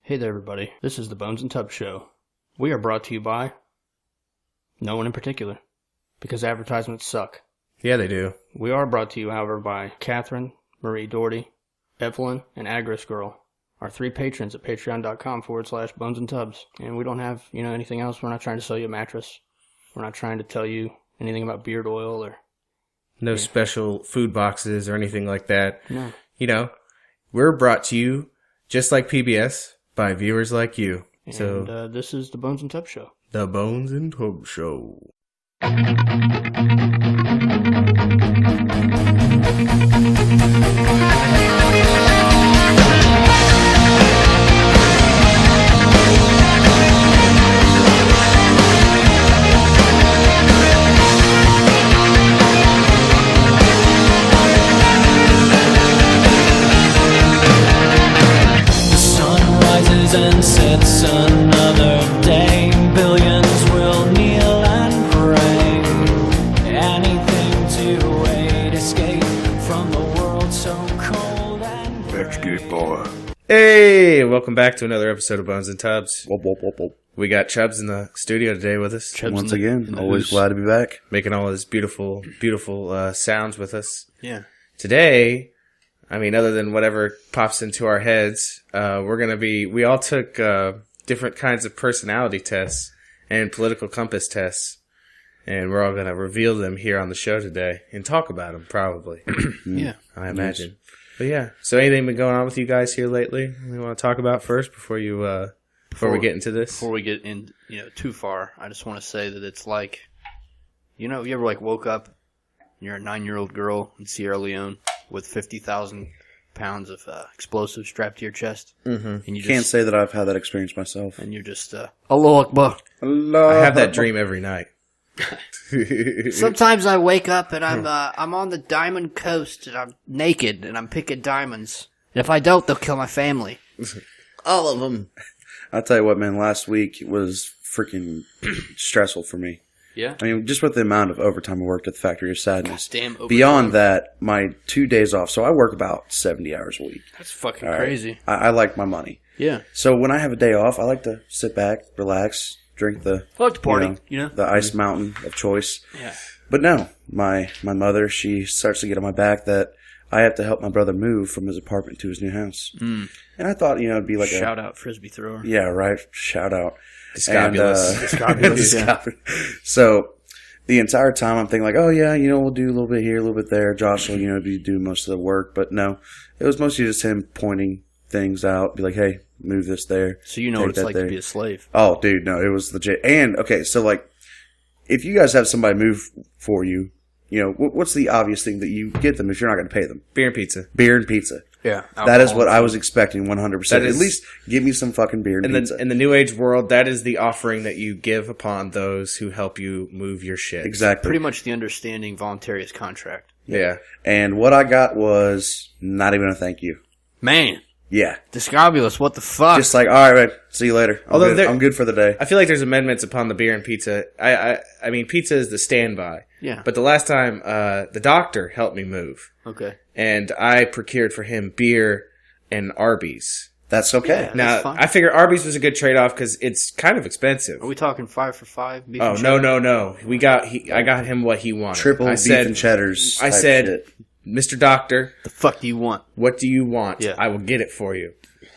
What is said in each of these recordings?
Hey there, everybody. This is the Bones and Tubs Show. We are brought to you by no one in particular, because advertisements suck. Yeah, they do. We are brought to you, however, by Catherine, Marie Doherty, Evelyn, and Agris Girl, our three patrons at patreon.com/Bones and Tubs. And we don't have, anything else. We're not trying to sell you a mattress. We're not trying to tell you anything about beard oil or... No special food boxes or anything like that. No. We're brought to you, just like PBS, by viewers like you. And this is the Bones and Tubs Show. The Bones and Tubs Show. And sets another day. Billions will kneel and pray. Anything to aid escape from the world so cold and gray. Let's get boy. Hey, welcome back to another episode of Bones and Tubs. Whoop, whoop, whoop, whoop. We got Chubbs in the studio today with us, Chubbs Once in the again, always ooze. glad to be back. making all his beautiful sounds with us. Yeah. Today, other than whatever pops into our heads, we all took different kinds of personality tests and political compass tests, and we're all going to reveal them here on the show today and talk about them, probably, Yeah. I imagine. But yeah, so anything been going on with you guys here lately we want to talk about first before we get into this? Before we get in, too far, I just want to say that it's like, you ever woke up and you're a 9-year-old girl in Sierra Leone with 50,000 pounds of explosives strapped to your chest, Mm-hmm. and you Can't just say that I've had that experience myself. and you're just Allah Akbar. I have that dream every night. Sometimes I wake up and I'm on the Diamond Coast and I'm naked and I'm picking diamonds. And if I don't, they'll kill my family. All of them. I'll tell you what, man, last week was freaking stressful for me. Yeah. Just with the amount of overtime I worked at the Factory of Sadness. Damn. Overtime. Beyond that, my 2 days off, so I work about 70 hours a week. That's fucking All right? crazy. I like my money. Yeah. So when I have a day off, I like to sit back, relax, drink the... I like to party. The ice mountain of choice. Yeah. But no, my mother, she starts to get on my back that I have to help my brother move from his apartment to his new house. Mm. And I thought, it'd be like Shout out frisbee thrower. Yeah, right. Shout out. Discobulous. Discobulous, yeah. So the entire time I'm thinking oh yeah, we'll do a little bit here, a little bit there. Josh will, be do most of the work. But no, it was mostly just him pointing things out, be like, hey, move this there. So you know what it's like to be a slave. Oh, dude, no, it was legit. And, okay, so if you guys have somebody move for you, what's the obvious thing that you get them if you're not going to pay them? Beer and pizza. Beer and pizza. Yeah. That is what I was expecting 100%. That is- At least give me some fucking beer and pizza. In the New Age world, that is the offering that you give upon those who help you move your shit. Exactly. Pretty much the understanding voluntarious contract. Yeah. And what I got was not even a thank you. Man. Yeah. Discobulous, what the fuck? Just all right, see you later. I'm good for the day. I feel like there's amendments upon the beer and pizza. I mean, pizza is the standby. Yeah. But the last time, the doctor helped me move. Okay. And I procured for him beer and Arby's. That's okay. Yeah. Now, That's fine. I figured Arby's was a good trade-off because it's kind of expensive. Are we talking 5 for 5? Beef Oh, and no, cheddar? no. I got him what he wanted. Triple I beef said, and cheddars. I type said, shit. Mr. Doctor, The fuck do you want? what do you want? Yeah. I will get it for you.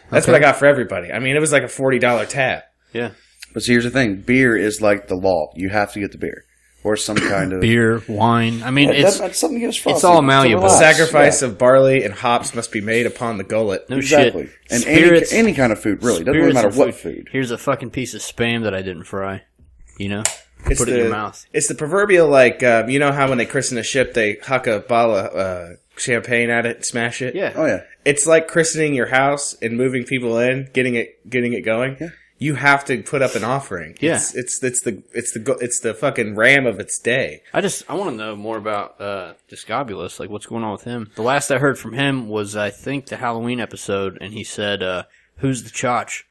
That's what I got for everybody. I mean, it was like a $40 tab. Yeah. But see, here's the thing. Beer is like the law. You have to get the beer. Or some kind of... Beer, wine. I mean, Yeah, that's something to get us frosty. it's all malleable. The Relax. sacrifice Yeah. of barley and hops must be made upon the gullet. no Exactly. shit. And Spirits, any kind of food, really. Doesn't really spirits matter and what food. Here's a fucking piece of Spam that I didn't fry. It's Put it in your mouth. It's the proverbial, you know how when they christen a ship, they huck a bottle of champagne at it and smash it? Yeah. Oh, yeah. It's like christening your house and moving people in, getting it going. Yeah. You have to put up an offering. Yeah. It's the fucking ram of its day. I want to know more about Discobulous, like what's going on with him. The last I heard from him was, I think, the Halloween episode, and he said, who's the Chotch?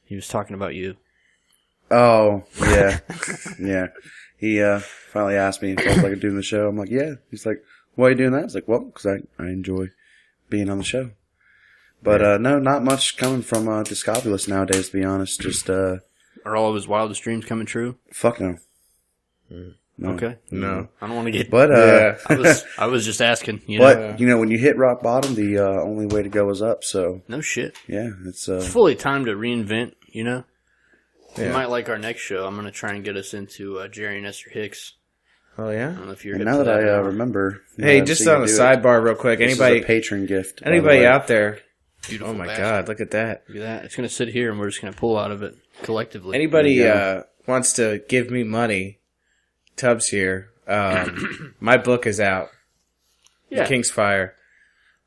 He was talking about you. Oh, yeah. Yeah. He finally asked me if I was like doing the show. I'm like, yeah. He's like, why are you doing that? I was like, well, because I enjoy being on the show. But no, not much coming from Discopulus nowadays, to be honest. Just Are all of his wildest dreams coming true? fuck no. No. Okay. No. I don't want to get. But I was just asking. You know? but you know, when you hit rock bottom, the only way to go is up. So No shit. yeah, it's It's fully time to reinvent. You know. You Yeah. might like our next show. I'm going to try and get us into Jerry and Esther Hicks. Oh, yeah? I don't know if you're And hip now to that I or not. remember, Hey, just on a sidebar real quick. this is Anybody a patron gift. by the anybody way. out there? Beautiful Oh, my bastard. God. Look at that. Look at that. It's going to sit here and we're just going to pull out of it collectively. Anybody There you wants to give me money, Tubbs here. My book is out. Yeah. King's Fire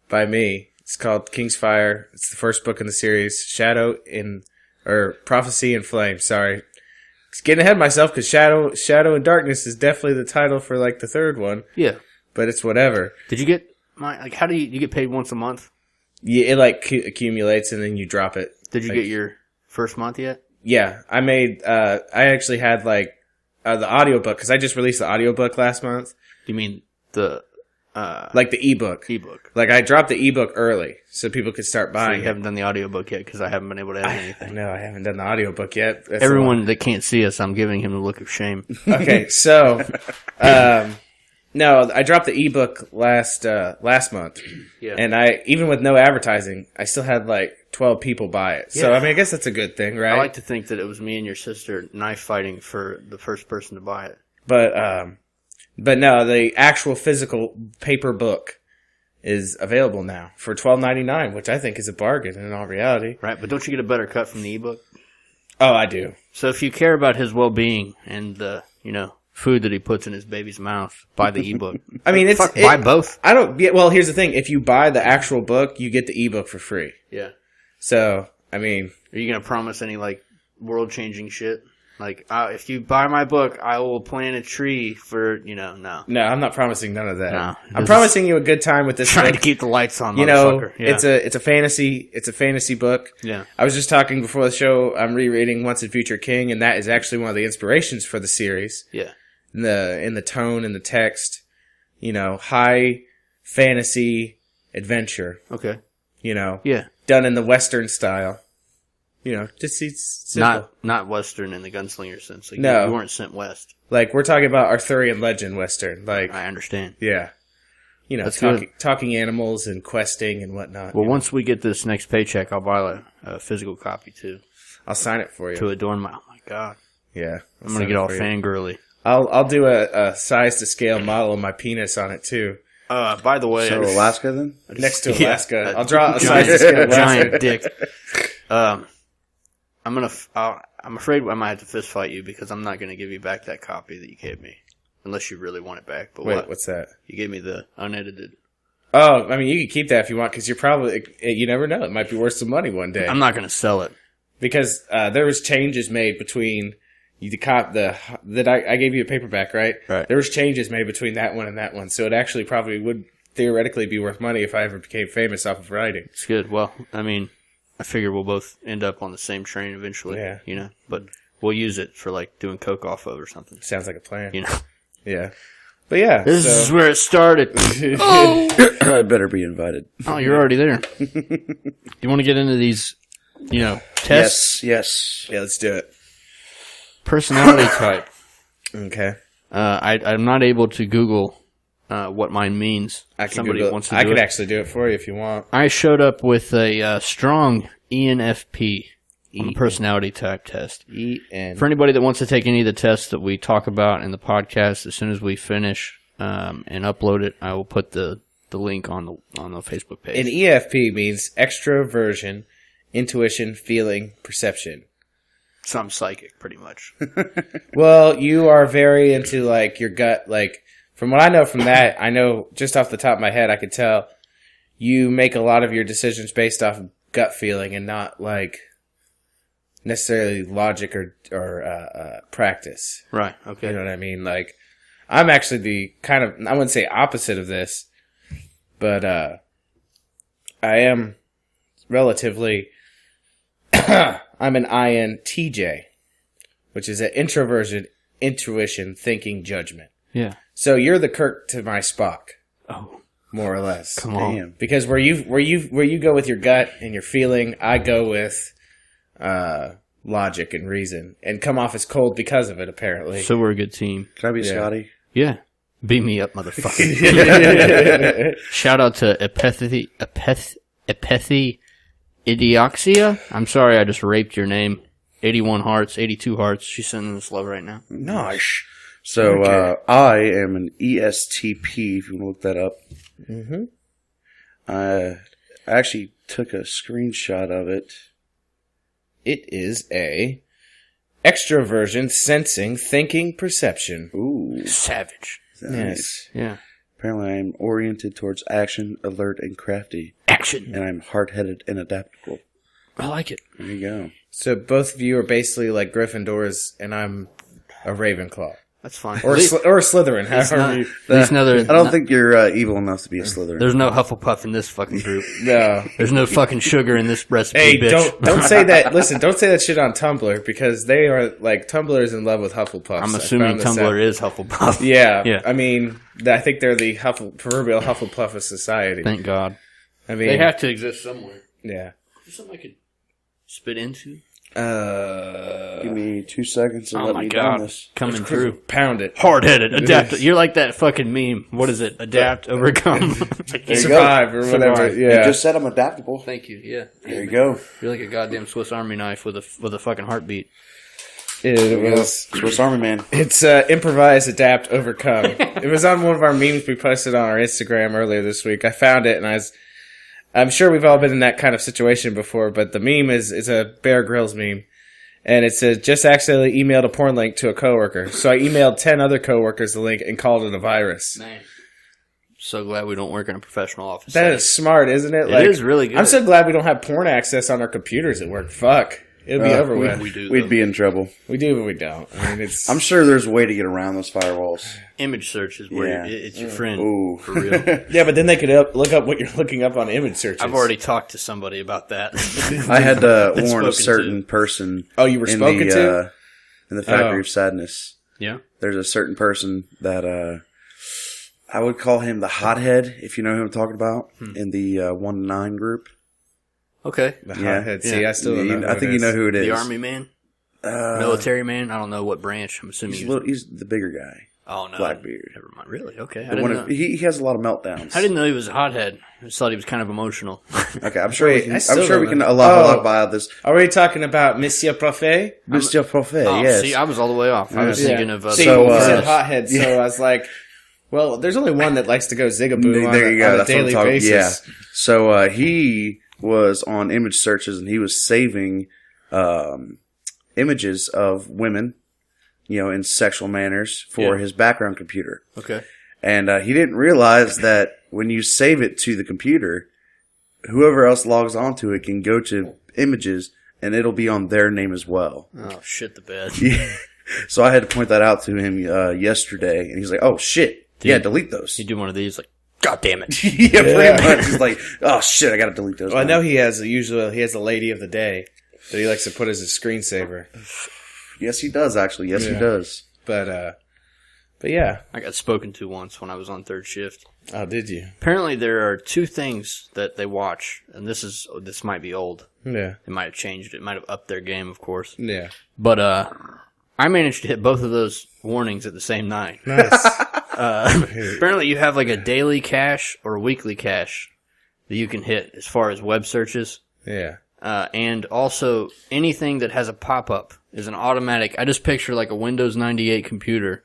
by me. It's called King's Fire. It's the first book in the series. Prophecy in Flame. Sorry. It's getting ahead of myself because Shadow and Darkness is definitely the title for like the third one, Yeah. but it's whatever. Did you get how do you get paid once a month? Yeah, it like accumulates and then you drop it. Did you Like- get your first month yet? Yeah, I made, I actually had like, the audiobook, because I just released the audiobook last month. You mean the Like the ebook. ebook? Like I dropped the ebook early so people could start So buying you it. haven't done the audiobook yet because I haven't been able to edit anything. No, I haven't done the audiobook yet. That's Everyone that can't see us, I'm giving him the look of shame. Okay, so, no, I dropped the ebook last month. Yeah. And even with no advertising, I still had like 12 people buy it. So, Yeah. I mean, I guess that's a good thing, right? I like to think that it was me and your sister knife fighting for the first person to buy it. But no, the actual physical paper book is available now for $12.99, which I think is a bargain in all reality. Right, but don't you get a better cut from the ebook? Oh, I do. So if you care about his well-being and the, food that he puts in his baby's mouth, buy the ebook. I mean, Buy both. I don't. Yeah, well, here's the thing: if you buy the actual book, you get the ebook for free. Yeah. So, I mean, Are you gonna promise any world-changing shit? Like, if you buy my book, I will plant a tree for no. no, I'm not promising none of that. No, I'm this promising you a good time with this Trying to book. keep the lights on, You know, motherfucker. Yeah. it's a fantasy book. Yeah. I was just talking before the show. I'm rereading Once and Future King, and that is actually one of the inspirations for the series. Yeah. In the tone and the text, high fantasy adventure. Okay. Yeah, Yeah. done in the Western style. Just it's simple. Not Western in the gunslinger sense. Like, No. You weren't sent west. Like we're talking about Arthurian legend Western. Like I understand. yeah, That's talking animals and questing and whatnot. Well, once we get this next paycheck, I'll buy a physical copy too I'll sign it for you. to adorn my. Oh my god! Yeah, I'm gonna get all fangirly. I'll do a size to scale model of my penis on it too. By the way, So Alaska then? Next to Yeah, Alaska, I'll draw a size to scale giant, Alaska. giant dick. I'm afraid I might have to fist fight you because I'm not gonna give you back that copy that you gave me, unless you really want it back. But Wait, what's that? You gave me the unedited. Oh, I mean, you can keep that if you want because you're probably you never know. It might be worth some money one day. I'm not gonna sell it. Because there was changes made between I gave you a paperback, right? Right. There was changes made between that one and that one, so it actually probably would theoretically be worth money if I ever became famous off of writing. It's good. Well, I mean, I figure we'll both end up on the same train eventually. Yeah. But we'll use it for doing coke off of or something. Sounds like a plan. You know. Yeah. But yeah, This is so where it started. I better be invited. Oh, you're already there. You want to get into these, tests? Yes. yeah, let's do it. Personality type. Okay. I'm not able to Google what mine means. I can Somebody Google wants it. to I do can it. actually do it for you if you want. I showed up with a strong ENFP on the personality type test. E-N. For anybody that wants to take any of the tests that we talk about in the podcast, as soon as we finish and upload it, I will put the link on the Facebook page. An EFP means extroversion, intuition, feeling, perception. So I'm psychic, pretty much. Well, you are very into your gut. From what I know from that, I know just off the top of my head, I could tell you make a lot of your decisions based off of gut feeling and not necessarily logic or practice. Right. Okay. You know what I mean? I'm actually the kind of, I wouldn't say opposite of this, but I am relatively, I'm an INTJ, which is an introversion, intuition, thinking, judgment. Yeah. So you're the Kirk to my Spock. Oh. more or less. Come on. Damn. Because where you go with your gut and your feeling, I go with logic and reason, and come off as cold because of it. Apparently, So we're a good team. Can I be Yeah. Scotty? Yeah. Beat me up, motherfucker. Shout out to Epithi Idioxia. I'm sorry I just raped your name. 81 hearts, 82 hearts. She's sending us love right now. nice. So Okay. I am an ESTP, if you want to look that up. Mm-hmm. I actually took a screenshot of it. It is a extroversion, sensing, thinking, perception. Ooh. Savage. Yes. Yeah. Apparently I am oriented towards action, alert, and crafty. Action. And I'm hard-headed and adaptable. I like it. There you go. So both of you are basically like Gryffindors, and I'm a Ravenclaw. That's fine. Or a Slytherin, however you... I don't think you're evil enough to be a Slytherin. There's no Hufflepuff in this fucking group. No. There's no fucking sugar in this recipe, Hey, bitch. don't say that. Listen, don't say that shit on Tumblr, because they are, like, Tumblr is in love with Hufflepuffs. I'm I assuming found this Tumblr out. is Hufflepuff. Yeah. Yeah. I mean, I think they're the proverbial Hufflepuff of society. Thank God. I mean... They have to exist somewhere. Yeah. Is something I could spit into? Give me 2 seconds and Oh let my me God. down this. Coming through. Pound it. Hard-headed. Adapt. You're like that fucking meme. What is it? Adapt, overcome. Survive, or whatever. Survive. You Yeah. just said I'm adaptable. Thank you. Yeah. There you go. You're like a goddamn Swiss Army knife with a fucking heartbeat. It was... Swiss Army Man. It's improvise, adapt, overcome. It was on one of our memes we posted on our Instagram earlier this week. I found it, and I'm sure we've all been in that kind of situation before, but the meme is a Bear Grylls meme. And it says, just accidentally emailed a porn link to a coworker. So I emailed 10 other coworkers the link and called it a virus. Man. So glad we don't work in a professional office. That is smart, isn't it? It is really good. I'm so glad we don't have porn access on our computers at work. Fuck. It'll be over with. We do. We'd though. be in trouble. We do, but we don't. I mean, it's... I'm sure there's a way to get around those firewalls. Image search is where Yeah. it's your friend. Ooh. For real. Yeah, but then they could look up what you're looking up on image searches. I've already talked to somebody about that. I had to Been warn a spoken certain person. Oh, you were spoken to? In the Factory Oh. of Sadness. Yeah. There's a certain person that I would call him the hothead, if you know who I'm talking about, in the 1 to 9 group. Okay. The Yeah. hothead. See, Yeah. I still don't know. I think you know who it is. The army man, military man. I don't know what branch. I'm assuming He's the bigger guy. Oh no, Blackbeard. Never mind. Really? Okay. I The didn't one know. he has a lot of meltdowns. I didn't know he was a hothead. I just thought he was kind of emotional. Okay, I'm sure Wait, we I can. still I'm sure don't we can know. allow about this. Are we talking about Monsieur Prophet? Mr. Prophet, Oh, yes. see, I was all the way off. I was Yeah. thinking of See, So, you said uh, hothead, so yeah. I was like, well, there's only one that likes to go zigaboo on, There you go. on a That's what I'm daily talking. basis. Yeah. So he was on image searches and he was saving images of women, in sexual manners for his background computer. Okay. And he didn't realize that when you save it to the computer, whoever else logs onto it can go to images and it'll be on their name as well. Oh shit, the bed. Yeah. So I had to point that out to him yesterday, and he's like, "Oh shit, yeah, delete those." You do one of these, like, God damn it. Yeah, pretty much. He's like, "Oh shit, I gotta delete those." Well, I now." know he has a lady of the day that he likes to put as a screensaver. Yes, he does actually. Yes, he Yeah. does. But yeah. I got spoken to once when I was on third shift. Oh, did you? Apparently, there are two things that they watch, and this might be old. Yeah. It might have changed. It might have upped their game, of course. Yeah. But I managed to hit both of those warnings at the same night. Nice. Apparently, you have like a daily cache or a weekly cache that you can hit as far as web searches. Yeah. And also, anything that has a pop-up is an automatic. I just picture like a Windows 98 computer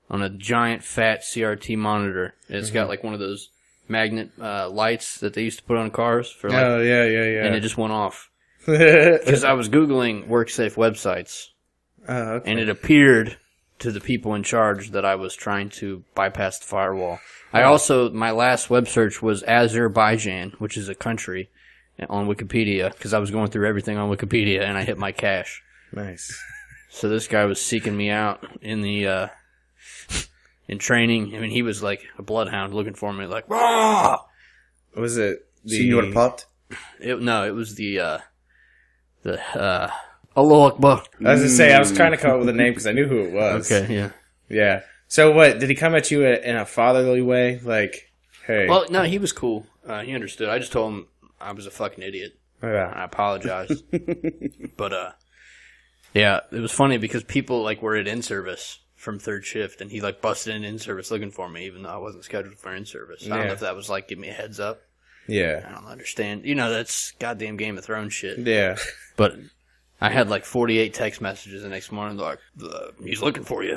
on a giant fat CRT monitor. It's got like one of those magnet lights that they used to put on cars for like, Oh, yeah. and it just went off. Because I was Googling WorkSafe websites, Oh, okay. and it appeared to the people in charge that I was trying to bypass the firewall. My last web search was Azerbaijan, which is a country, on Wikipedia, because I was going through everything on Wikipedia, and I hit my cache. Nice. So this guy was seeking me out in the in training. I mean, he was like a bloodhound looking for me, like, "Rah!" Was it the... See, you would have popped. No, it was the Allah Akbar. I was going to say, I was trying to come up with a name because I knew who it was. Okay, yeah. Yeah. So what, did he come at you in a fatherly way? Like, Hey. Well, no, he was cool. He understood. I just told him I was a fucking idiot. Yeah. I apologized. But, yeah, it was funny because people, like, were at in-service from third shift, and he, like, busted in service looking for me, even though I wasn't scheduled for in-service. I don't know if that was, like, give me a heads up. Yeah. I don't understand. You know, that's goddamn Game of Thrones shit. Yeah. But I had, like, 48 text messages the next morning, like, he's looking for you.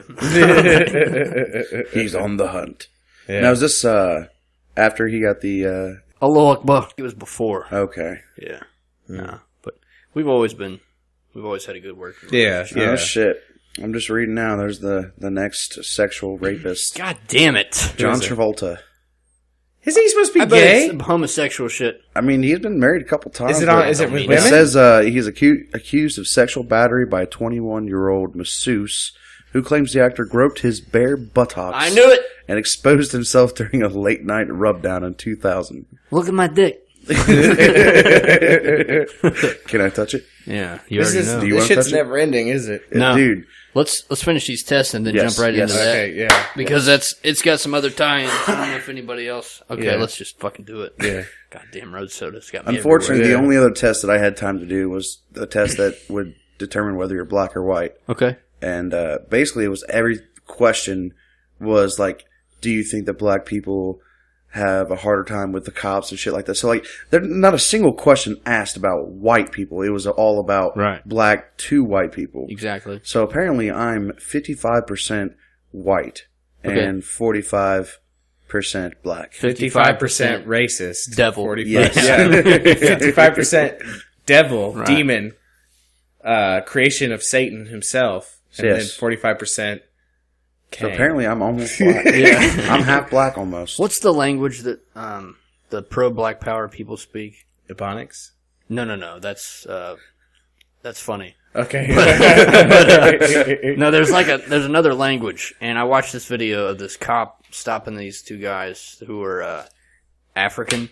He's on the hunt. Yeah. Now, is this after he got the... Allah Akbar. It was before. Okay. Yeah. Nah. But we've always had a good working Yeah. relationship. Yeah. Oh, shit. I'm just reading now. There's the next sexual rapist. God damn it. John Who is it? Travolta. Is he supposed to I be bet gay? it's homosexual shit. I mean, he's been married a couple times. Is it but with It women? It says he's accused of sexual battery by a 21-year-old masseuse who claims the actor groped his bare buttocks. I knew it. And exposed himself during a late-night rub-down in 2000. Look at my dick. Can I touch it? Yeah, you This already is know. Do you this wanna shit's touch it? never ending, is it? No. Dude. Let's finish these tests and then Yes, jump right yes. into that. Okay, yeah. Because it's got some other tie-ins. I don't know if anybody else. Okay, Yeah. let's just fucking do it. Yeah. Goddamn road soda's got me. Unfortunately, everywhere. the only other test that I had time to do was a test that would determine whether you're black or white. everywhere. Okay. And basically, it was every question was like, do you think that black people have a harder time with the cops and shit like that? So, like, there's not a single question asked about white people. It was all about Right. black to white people. Exactly. So apparently, I'm 55% white Okay. and 45% black. 55% racist. Devil. 45. Yes. Yeah. 55% devil, Right. demon, creation of Satan himself. And Yes. then 45% So Cain. apparently, I'm almost black. Yeah. I'm half black almost. What's the language that the pro-black power people speak? Ebonics? No. That's funny. Okay. No, there's another language, and I watched this video of this cop stopping these two guys who are African.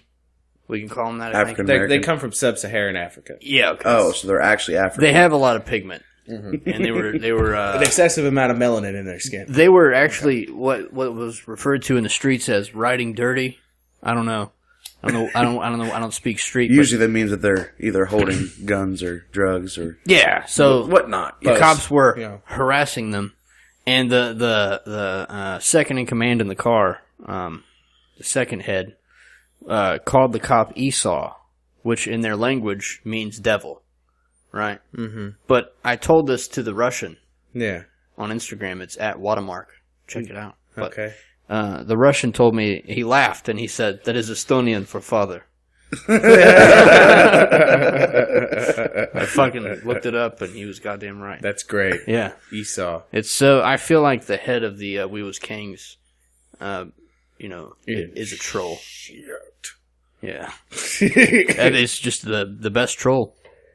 We can call them that. I think. African they American. come from sub-Saharan Africa. Yeah. Okay. Oh, so they're actually African. They have a lot of pigment, and they were An excessive amount of melanin in their skin. they were actually what was referred to in the streets as riding dirty. I don't know. I don't know. I don't speak street. Usually that means that they're either holding guns or drugs or but yeah. So whatnot. the Yes. cops were Yeah. harassing them, and the second in command in the car, the second head, called the cop Esau, which in their language means devil, right? Mm-hmm. But I told this to the Russian Yeah. on Instagram. It's at Watermark. Check it out. But, Okay. the Russian told me, he laughed and he said, that is Estonian for father. I fucking looked it up and he was goddamn right. That's great. Yeah. Esau. It's so, I feel like the head of the We Was Kings, is a troll. Yeah. That is just the best troll.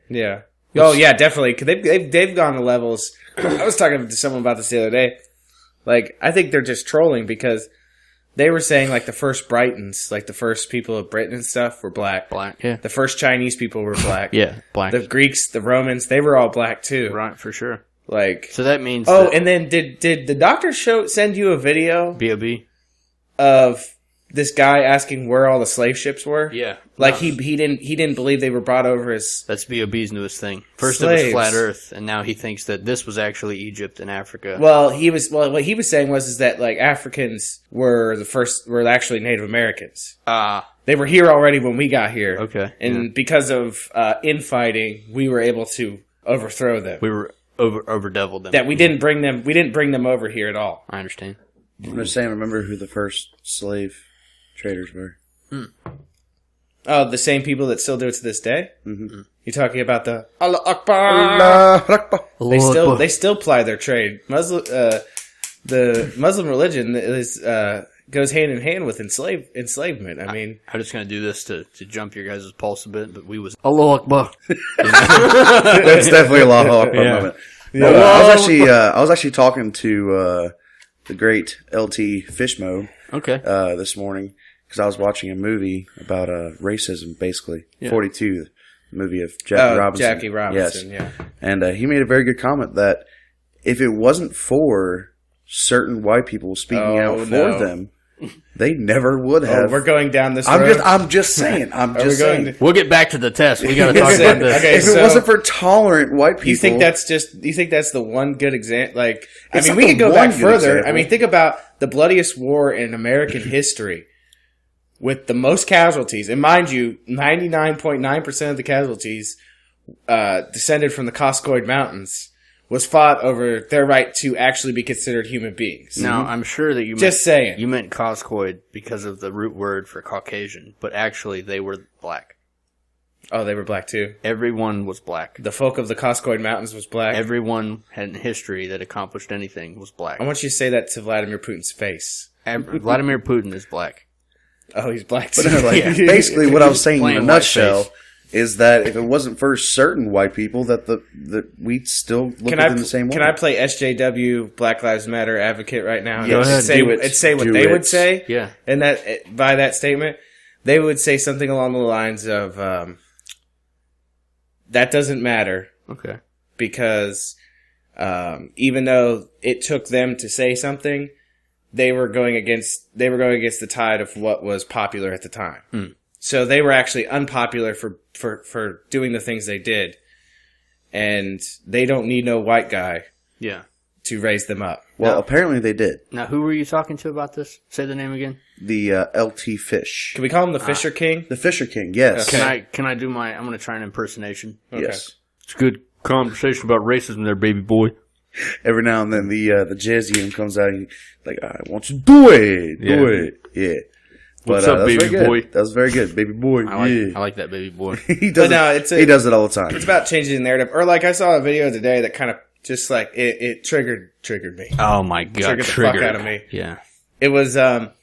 Yeah. Oh yeah, definitely. 'Cause they've gone to levels. I was talking to someone about this the other day. Like, I think they're just trolling because they were saying like the first Britons, like the first people of Britain and stuff, were black. Black, yeah. The first Chinese people were black. Yeah, black. The Greeks, the Romans, they were all black too. Right, for sure. Like, So that means oh, that and then did the doctor send you a video B.O.B.? of this guy asking where all the slave ships were? Yeah. Like No, he didn't believe they were brought over as That's B.O.B.'s newest thing. First Slaves. it was Flat Earth, and now he thinks that this was actually Egypt and Africa. Well, what he was saying was that like Africans were actually Native Americans. They were here already when we got here. Okay, And because of infighting, we were able to overthrow them. we were over deviled them. That we didn't bring them over here at all. I understand. I'm just saying, remember who the first slave traders were? Oh, the same people that still do it to this day? Mm-hmm. You're talking about the Allah Akbar. Allah. They still ply their trade. The Muslim religion is goes hand in hand with enslavement. I mean, I'm just going to do this to jump your guys' pulse a bit, but we was Allah Akbar. That's definitely a Allahu Akbar Yeah. moment. I was actually talking to the great LT Fishmo Okay. this morning because I was watching a movie about racism, basically. Yeah. 42, the movie of Jackie Robinson. Jackie Robinson, Yes. yeah. And he made a very good comment that if it wasn't for certain white people speaking out for them, They never would have. We're going down this road. I'm just saying. I'm Are we just going saying. We'll get back to the test. We got to talk Listen, about this. okay, If so- it wasn't for tolerant white people, You think that's the one good example? Like, I It's mean, not we the could go one back good further. example. I mean, think about the bloodiest war in American history with the most casualties. And mind you, 99.9% of the casualties descended from the Coscoid Mountains was fought over their right to actually be considered human beings. Now, I'm sure that you Just saying. you meant Coscoid because of the root word for Caucasian, but actually they were black. Oh, they were black too. Everyone was black. The folk of the Coscoid Mountains was black. Everyone had in history that accomplished anything was black. I want you to say that to Vladimir Putin's face. Vladimir Putin is black. Oh, he's black But too. no, like, Yeah. basically, what I was saying in Plain a white nutshell face. is that if it wasn't for certain white people, that we'd still look at them the same way. Can I play SJW Black Lives Matter advocate right now? Go And ahead, say, do what- it. and say what Do they it. would say. Yeah. And that by that statement, they would say something along the lines of, "That doesn't matter Okay. because even though it took them to say something, they were going against the tide of what was popular at the time. So they were actually unpopular for doing the things they did, and they don't need no white guy Yeah. to raise them up." Well, No. apparently they did. Now, who were you talking to about this? Say the name again. The LT Fish. Can we call him the Fisher King? The Fisher King, yes. Okay. Can I do my? I'm going to try an impersonation. Yes. It's a good conversation about racism, there, baby boy. Every now and then the Jazzian comes out and like, I want you to do it. Do it. Yeah. What's But, up, that was baby very good. boy? That was very good. Baby boy. I like that, baby boy. He does But no, it's he does it all the time. It's about changing the narrative. Or like I saw a video today that kind of just like it triggered me. Oh my god, Triggered the fuck out of me. Yeah. It was a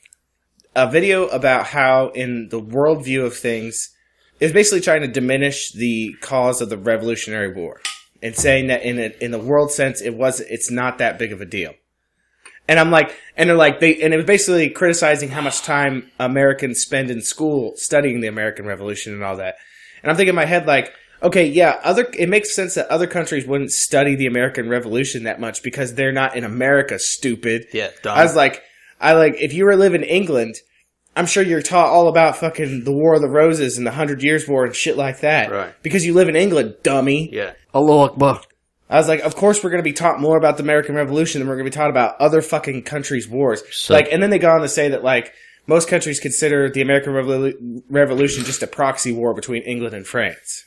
video about how in the worldview of things is basically trying to diminish the cause of the Revolutionary War and saying that in the world sense it's not that big of a deal. And I'm like, and they're like, and it was basically criticizing how much time Americans spend in school studying the American Revolution and all that. And I'm thinking in my head like, okay, yeah, it makes sense that other countries wouldn't study the American Revolution that much because they're not in America, stupid. Yeah, dumb. I was like, if you were living in England, I'm sure you're taught all about fucking the War of the Roses and the 100 Years' War and shit like that. Right. Because you live in England, dummy. Yeah. Allah Akbar. I was like, of course we're going to be taught more about the American Revolution than we're going to be taught about other fucking countries' wars. So- and then they go on to say that, like, most countries consider the American Revolution just a proxy war between England and France.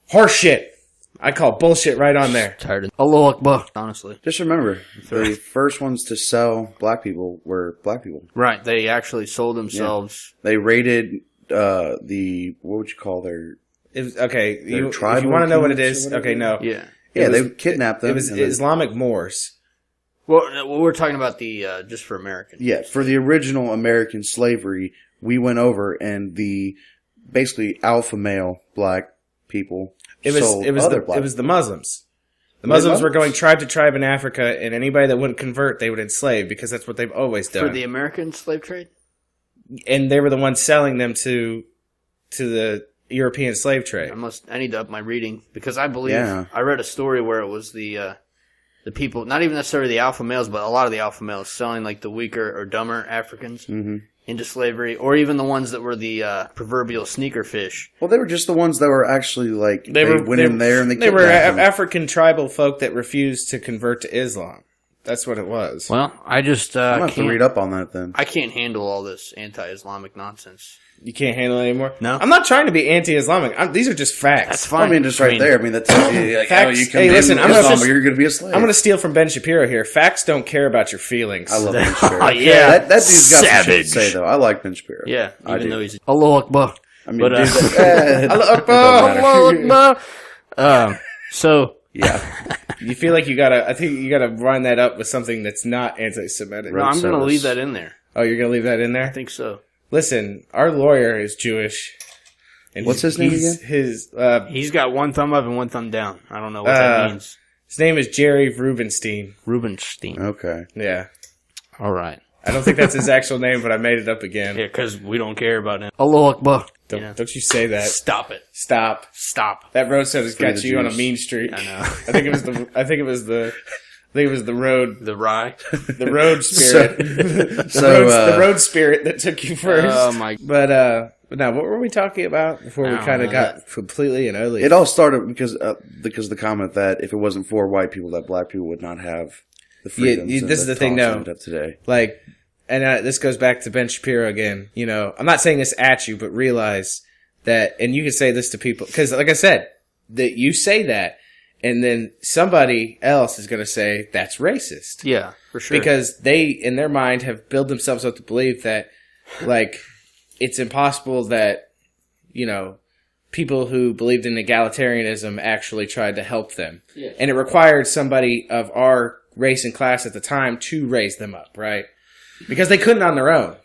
Horse shit. I call bullshit right on there. Tired of Allah Akbar. Honestly. Just remember, the first ones to sell black people were black people. Right. They actually sold themselves. They raided what would you call their... It was, okay, if you tribal want to know what it kings is, or okay, whatever? no. Yeah. Yeah, It was- they kidnapped them. It was and then- Islamic Moors. Well, we're talking about the just for Americans. Yeah, for the original American slavery, we went over and the basically alpha male black people sold other black it was the Muslims. The Were they Muslims were Muslims? going tribe to tribe in Africa, and anybody that wouldn't convert, they would enslave because that's what they've always done. For the American slave trade. And they were the ones selling them to the European slave trade. I need to up my reading because I believe Yeah. I read a story where it was the people, not even necessarily the alpha males, but a lot of the alpha males selling like the weaker or dumber Africans into slavery, or even the ones that were the proverbial sneaker fish. Well, they were just the ones that were actually like they went in there and they were kidnapped them. African tribal folk that refused to convert to Islam. That's what it was. Well, I just I'm gonna have to read up on that then. I can't handle all this anti-Islamic nonsense. You can't handle it anymore? No. I'm not trying to be anti-Islamic. These are just facts. That's fine. I mean, just right there. I mean, that's like, oh, Facts- you come hey, in listen, with I'm gonna Islam, just- you're going to be a slave. I'm going to steal from Ben Shapiro here. Facts don't care about your feelings. I love Ben Shapiro. Oh, yeah. that dude's got some shit Savage. to say though. I like Ben Shapiro. Yeah, I even do. though he's Allah Akbar. I mean, But, dude, Allah Akbar. Allah Akbar. So yeah, You feel like I think you gotta line that up with something that's not anti-Semitic. no, I'm going to service. leave that in there. Oh, you're gonna leave that in I there? think so. Listen, our lawyer is Jewish. And What's his name he's- again? He's got one thumb up and one thumb down. I don't know what that means. His name is Jerry Rubenstein. Rubenstein. okay. Yeah. All right. I don't think that's his actual name, but I made it up again. Yeah, because we don't care about him. Allah Akbar. Don't you say that. Stop it. Stop. Stop. That road has got the you on a Jews. mean streak. I know. I think it was the think it was the road The rye. the road spirit. The road spirit that took you first. Oh my! But now, what were we talking about before I we don't kind of know got completely and utterly? It all started because of the comment that if it wasn't for white people, that black people would not have the freedoms. this and is the thing, thoughts though. ended up today. Like, and this goes back to Ben Shapiro again. You know, I'm not saying this at you, but realize that, and you can say this to people, because like I said, that you say that, and then somebody else is going to say that's racist. Yeah, for sure. Because they, in their mind, have built themselves up to believe that, like, it's impossible that, you know, people who believed in egalitarianism actually tried to help them. Yeah. And it required somebody of our race and class at the time to raise them up, right? Because they couldn't on their own,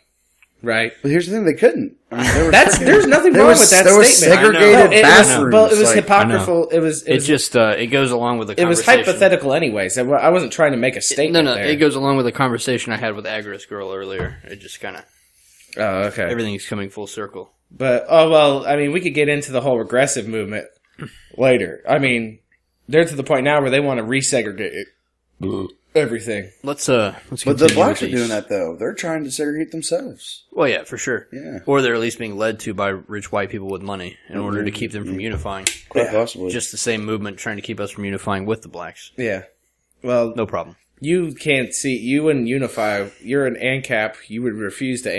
right? But here's the thing: they couldn't. I mean, there was There's nothing there wrong was- with that there was statement. segregated No, it was, bathrooms, well, it was like- hypocritical. It was it goes along with the it was conversation. hypothetical anyways. I wasn't trying to make a statement there. It goes along with the conversation I had with Agris Girl earlier. It just kind of Oh, okay. everything's coming full circle. But, oh, well, I mean, we could get into the whole regressive movement later. I mean, they're to the point now where they want to resegregate everything. Let's But continue the blacks are with these. doing that though. They're trying to segregate themselves. Well, yeah, for sure. Yeah, Or they're at least being led to by rich white people with money in order to keep them from unifying. quite possibly. Just the same movement trying to keep us from unifying with the blacks. Yeah. Well, No problem. you can't see, you wouldn't unify. You're an ANCAP. You would refuse to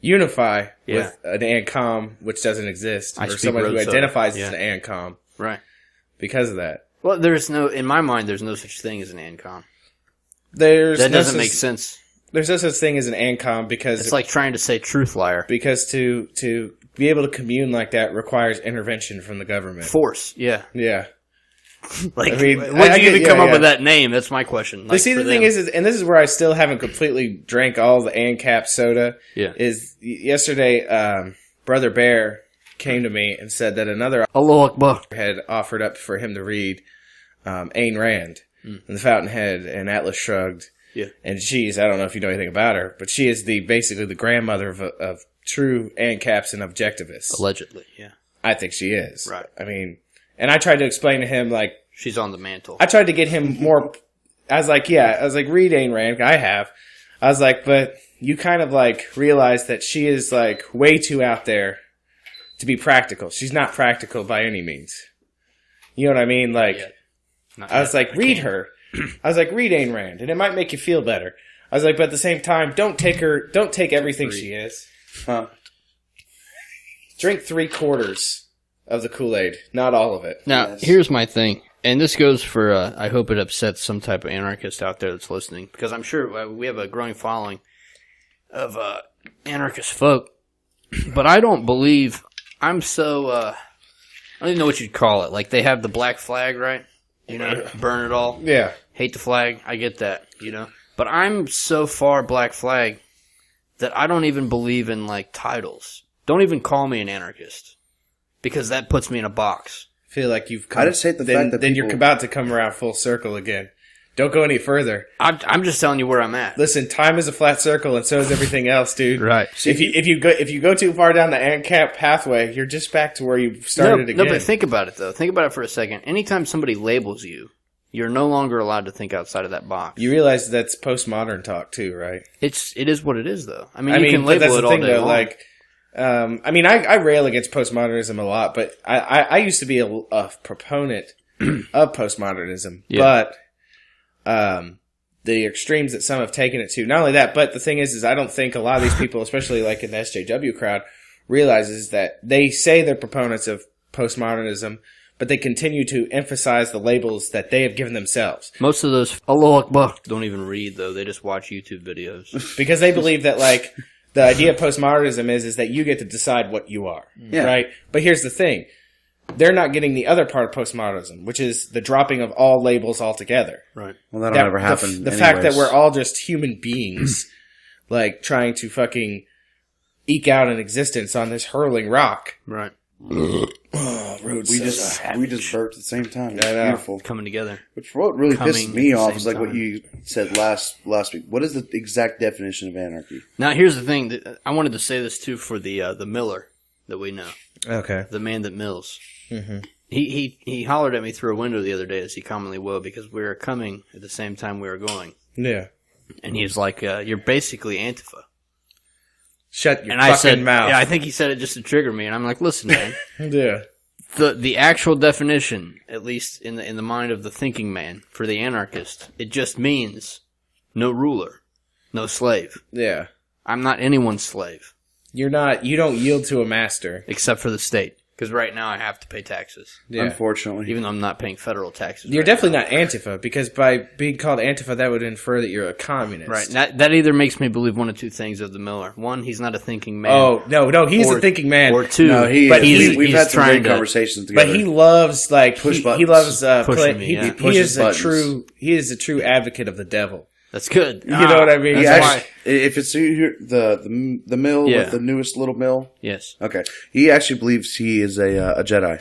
unify Yeah. with an ANCOM, which doesn't exist, I or speak someone who road soda. identifies Yeah. as an ANCOM Right. because of that. Well, in my mind, there's no such thing as an ANCOM. There's That no doesn't such- make sense. There's no such thing as an ANCOM because It's like trying to say truth liar. to be able to commune like that requires intervention from the government. Force, yeah. Yeah. Like, I mean, what'd I you get- even come yeah, up yeah. with that name? That's my question. But see, the thing is, and this is where I still haven't completely drank all the ANCAP soda. Yeah. Is yesterday, Brother Bear came to me and said that another Allah Akbar. had offered up for him to read Ayn Rand and The Fountainhead and Atlas Shrugged. Yeah. And I don't know if you know anything about her, but she is basically the grandmother of true ANCAPs and objectivists. Allegedly, yeah. I think she is. Right. I mean, and I tried to explain to him, like, She's on the mantle. I tried to get him more. I was like, read Ayn Rand. I have. I was like, but you kind of like realize that she is like way too out there to be practical. She's not practical by any means. You know what I mean? Like, yet. Not I was yet. like, read can't. her. I was like, read Ayn Rand, and it might make you feel better. I was like, but at the same time, don't take everything she is. Huh. Drink 3/4 of the Kool-Aid, not all of it. Now, Yes. here's my thing. And this goes for, I hope it upsets some type of anarchist out there that's listening. Because I'm sure we have a growing following of anarchist folk. But I don't believe, I'm so, I don't even know what you'd call it. Like, they have the black flag, right? You know, burn it all. Yeah. Hate the flag. I get that, you know. But I'm so far black flag that I don't even believe in, like, titles. Don't even call me an anarchist. Because that puts me in a box. Feel like you've come. I just hate the fact that then you're people- about to come around full circle again. Don't go any further. I'm just telling you where I'm at. Listen, time is a flat circle, and so is everything else, dude. Right. If you go too far down the ANCAP pathway, you're just back to where you started again. No, but think about it, though. Think about it for a second. Anytime somebody labels you, you're no longer allowed to think outside of that box. You realize that's postmodern talk too, right? It is what it is, though. I mean, you can but label that's it the all thing, day though. long. Like, I mean, I rail against postmodernism a lot, but I used to be a proponent of postmodernism. Yeah. But the extremes that some have taken it to, not only that, but the thing is I don't think a lot of these people, especially like in the SJW crowd, realizes that they say they're proponents of postmodernism, but they continue to emphasize the labels that they have given themselves. Most of those Allah Akbar don't even read, though. They just watch YouTube videos. Because they believe that, like, the idea of postmodernism is that you get to decide what you are. Yeah. Right? But here's the thing. They're not getting the other part of postmodernism, which is the dropping of all labels altogether. Right. Well, that'll never happen. The fact that anyways. we're all just human beings, like, trying to fucking eke out an existence on this hurling rock. Right. we just burped at the same time. It's I know. beautiful. Coming together. Which what really Coming pisses me at the off same is like what time. you said last week. What is the exact definition of anarchy? Now, here's the thing. I wanted to say this, too, for the Miller that we know. Okay. The man that mills. Mm-hmm. He hollered at me through a window the other day, as he commonly will, because we were coming at the same time we were going. Yeah. And he was like, "You're basically Antifa." Shut your And fucking I said, mouth. "Yeah, I think he said it just to trigger me." And I'm like, "Listen, man, Yeah. the actual definition, at least in the mind of the thinking man, for the anarchist, it just means no ruler, no slave. Yeah. I'm not anyone's slave, You don't yield to a master. except for the state, because right now I have to pay taxes, Yeah. Unfortunately. even though I'm not paying federal taxes. You're right definitely now. not Antifa, because by being called Antifa, that would infer that you're a communist. Right. That either makes me believe one of two things of the Miller. One, he's not a thinking man. Oh, no, he's Or- a thinking man. Or two, No, But we've had some trying great to. conversations together. But he loves, like, Push he buttons. loves, Pushing me, he, yeah. he Pushes is buttons. he is a true advocate of the devil. That's good. You know what I mean? He That's actually, why. if it's the mill Yeah. with the newest little mill, Yes. okay, he actually believes he is a Jedi.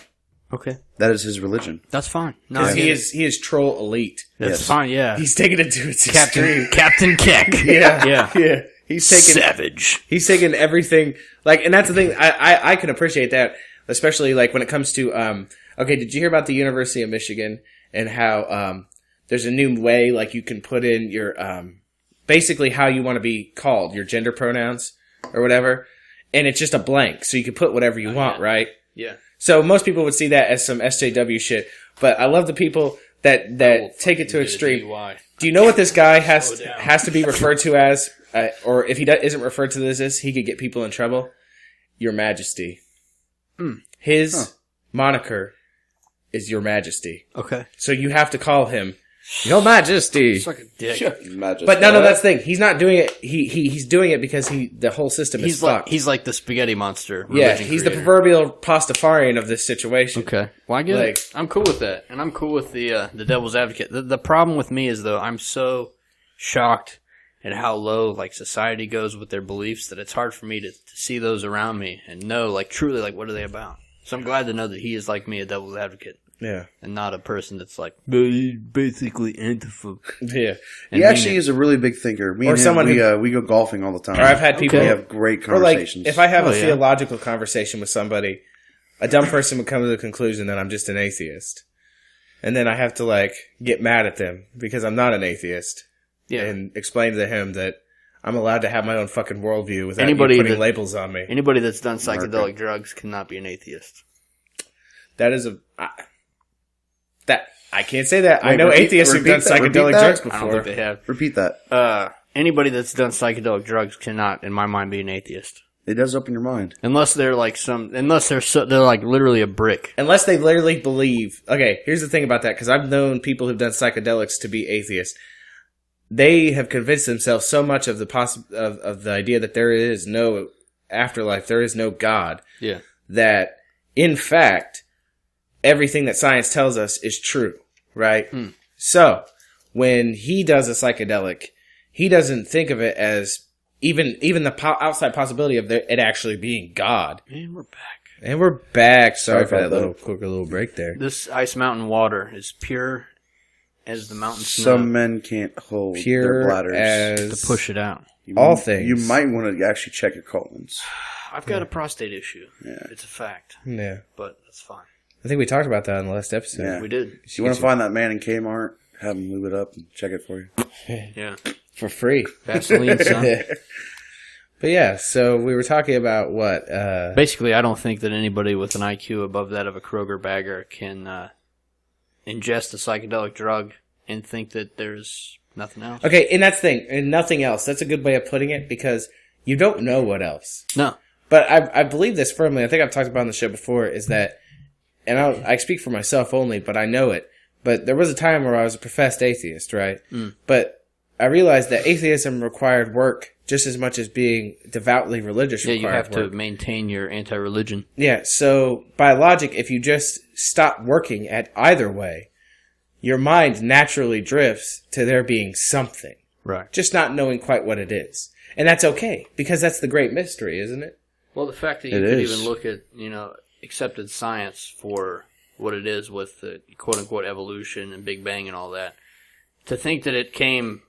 Okay. That is his religion. That's fine. No, I He get it. is troll elite. That's Yes. fine. Yeah. He's taking it to its extreme. Captain Keck. Yeah. Yeah. Yeah. He's taking Savage. He's taking everything, like, and that's the thing. I can appreciate that, especially like when it comes to okay. Did you hear about the University of Michigan and how there's a new way, like, you can put in your basically how you want to be called, your gender pronouns or whatever, and it's just a blank, so you can put whatever you want, right? Yeah. So most people would see that as some SJW shit, but I love the people that take it to extreme. Do you know what this guy has to be referred to as, or if he isn't referred to as, he could get people in trouble? Your Majesty. His moniker is Your Majesty. Okay. So you have to call him Your Majesty. It's like a dick. Imagine But no, that. that's the thing. He's not doing it. He's doing it because the whole system is fucked. He's like the spaghetti monster. Yeah, religion he's the creator. proverbial Pastafarian of this situation. Okay. Well, I get Like- it. I'm cool with that, and I'm cool with the devil's advocate. The problem with me is, though, I'm so shocked at how low like society goes with their beliefs that it's hard for me to see those around me and know, like, truly, like, what are they about? So I'm glad to know that he is, like me, a devil's advocate, Yeah. and not a person that's like, basically Antifa. Yeah. And He actually mean it. is a really big thinker. Me Or and him, someone we go golfing all the time. Or I've had people we have great Or like, conversations. if I have Oh, a yeah. theological conversation with somebody, a dumb person would come to the conclusion that I'm just an atheist. And then I have to, like, get mad at them because I'm not an atheist. Yeah. And explain to him that I'm allowed to have my own fucking worldview without Anybody you putting that- labels on me. Anybody that's done psychedelic drugs cannot be an atheist. That is I can't say that. I Wait, know repeat- atheists who've repeat done that- repeat psychedelic that? drugs I don't before. think they have. Repeat that. Anybody that's done psychedelic drugs cannot, in my mind, be an atheist. It does open your mind. Unless they're like they're like literally a brick. Unless they literally believe. Okay, here's the thing about that, because I've known people who've done psychedelics to be atheists. They have convinced themselves so much of of the idea that there is no afterlife, there is no God, Yeah. that in fact everything that science tells us is true, right? So when he does a psychedelic, he doesn't think of it as even the outside possibility of it actually being God. Man, we're back. And we're back. Sorry for about that that. quick little break there. This ice mountain water is pure as the mountain snow Some men can't hold their Pure bladders. as to push it out. all things. You might want to actually check your colons. I've got a prostate issue. Yeah. It's a fact, Yeah, but that's fine. I think we talked about that in the last episode. Yeah. We did. You want to find that man in Kmart? Have him lube it up and check it for you. Yeah. For free. Vaseline, son. But yeah, so we were talking about what? Basically, I don't think that anybody with an IQ above that of a Kroger bagger can ingest a psychedelic drug and think that there's nothing else. Okay, and that's the thing, and nothing else. That's a good way of putting it because you don't know what else. No. But I believe this firmly. I think I've talked about it on the show before. Is that, and I speak for myself only, but I know it. But there was a time where I was a professed atheist, right? But I realized that atheism required work just as much as being devoutly religious Yeah, required you have work. to maintain your anti-religion. Yeah, so by logic, if you just stop working at either way, your mind naturally drifts to there being something, Right. just not knowing quite what it is. And that's okay, because that's the great mystery, isn't it? Well, the fact that you It could is. even look at, accepted science for what it is with the quote-unquote evolution and Big Bang and all that, to think that it came,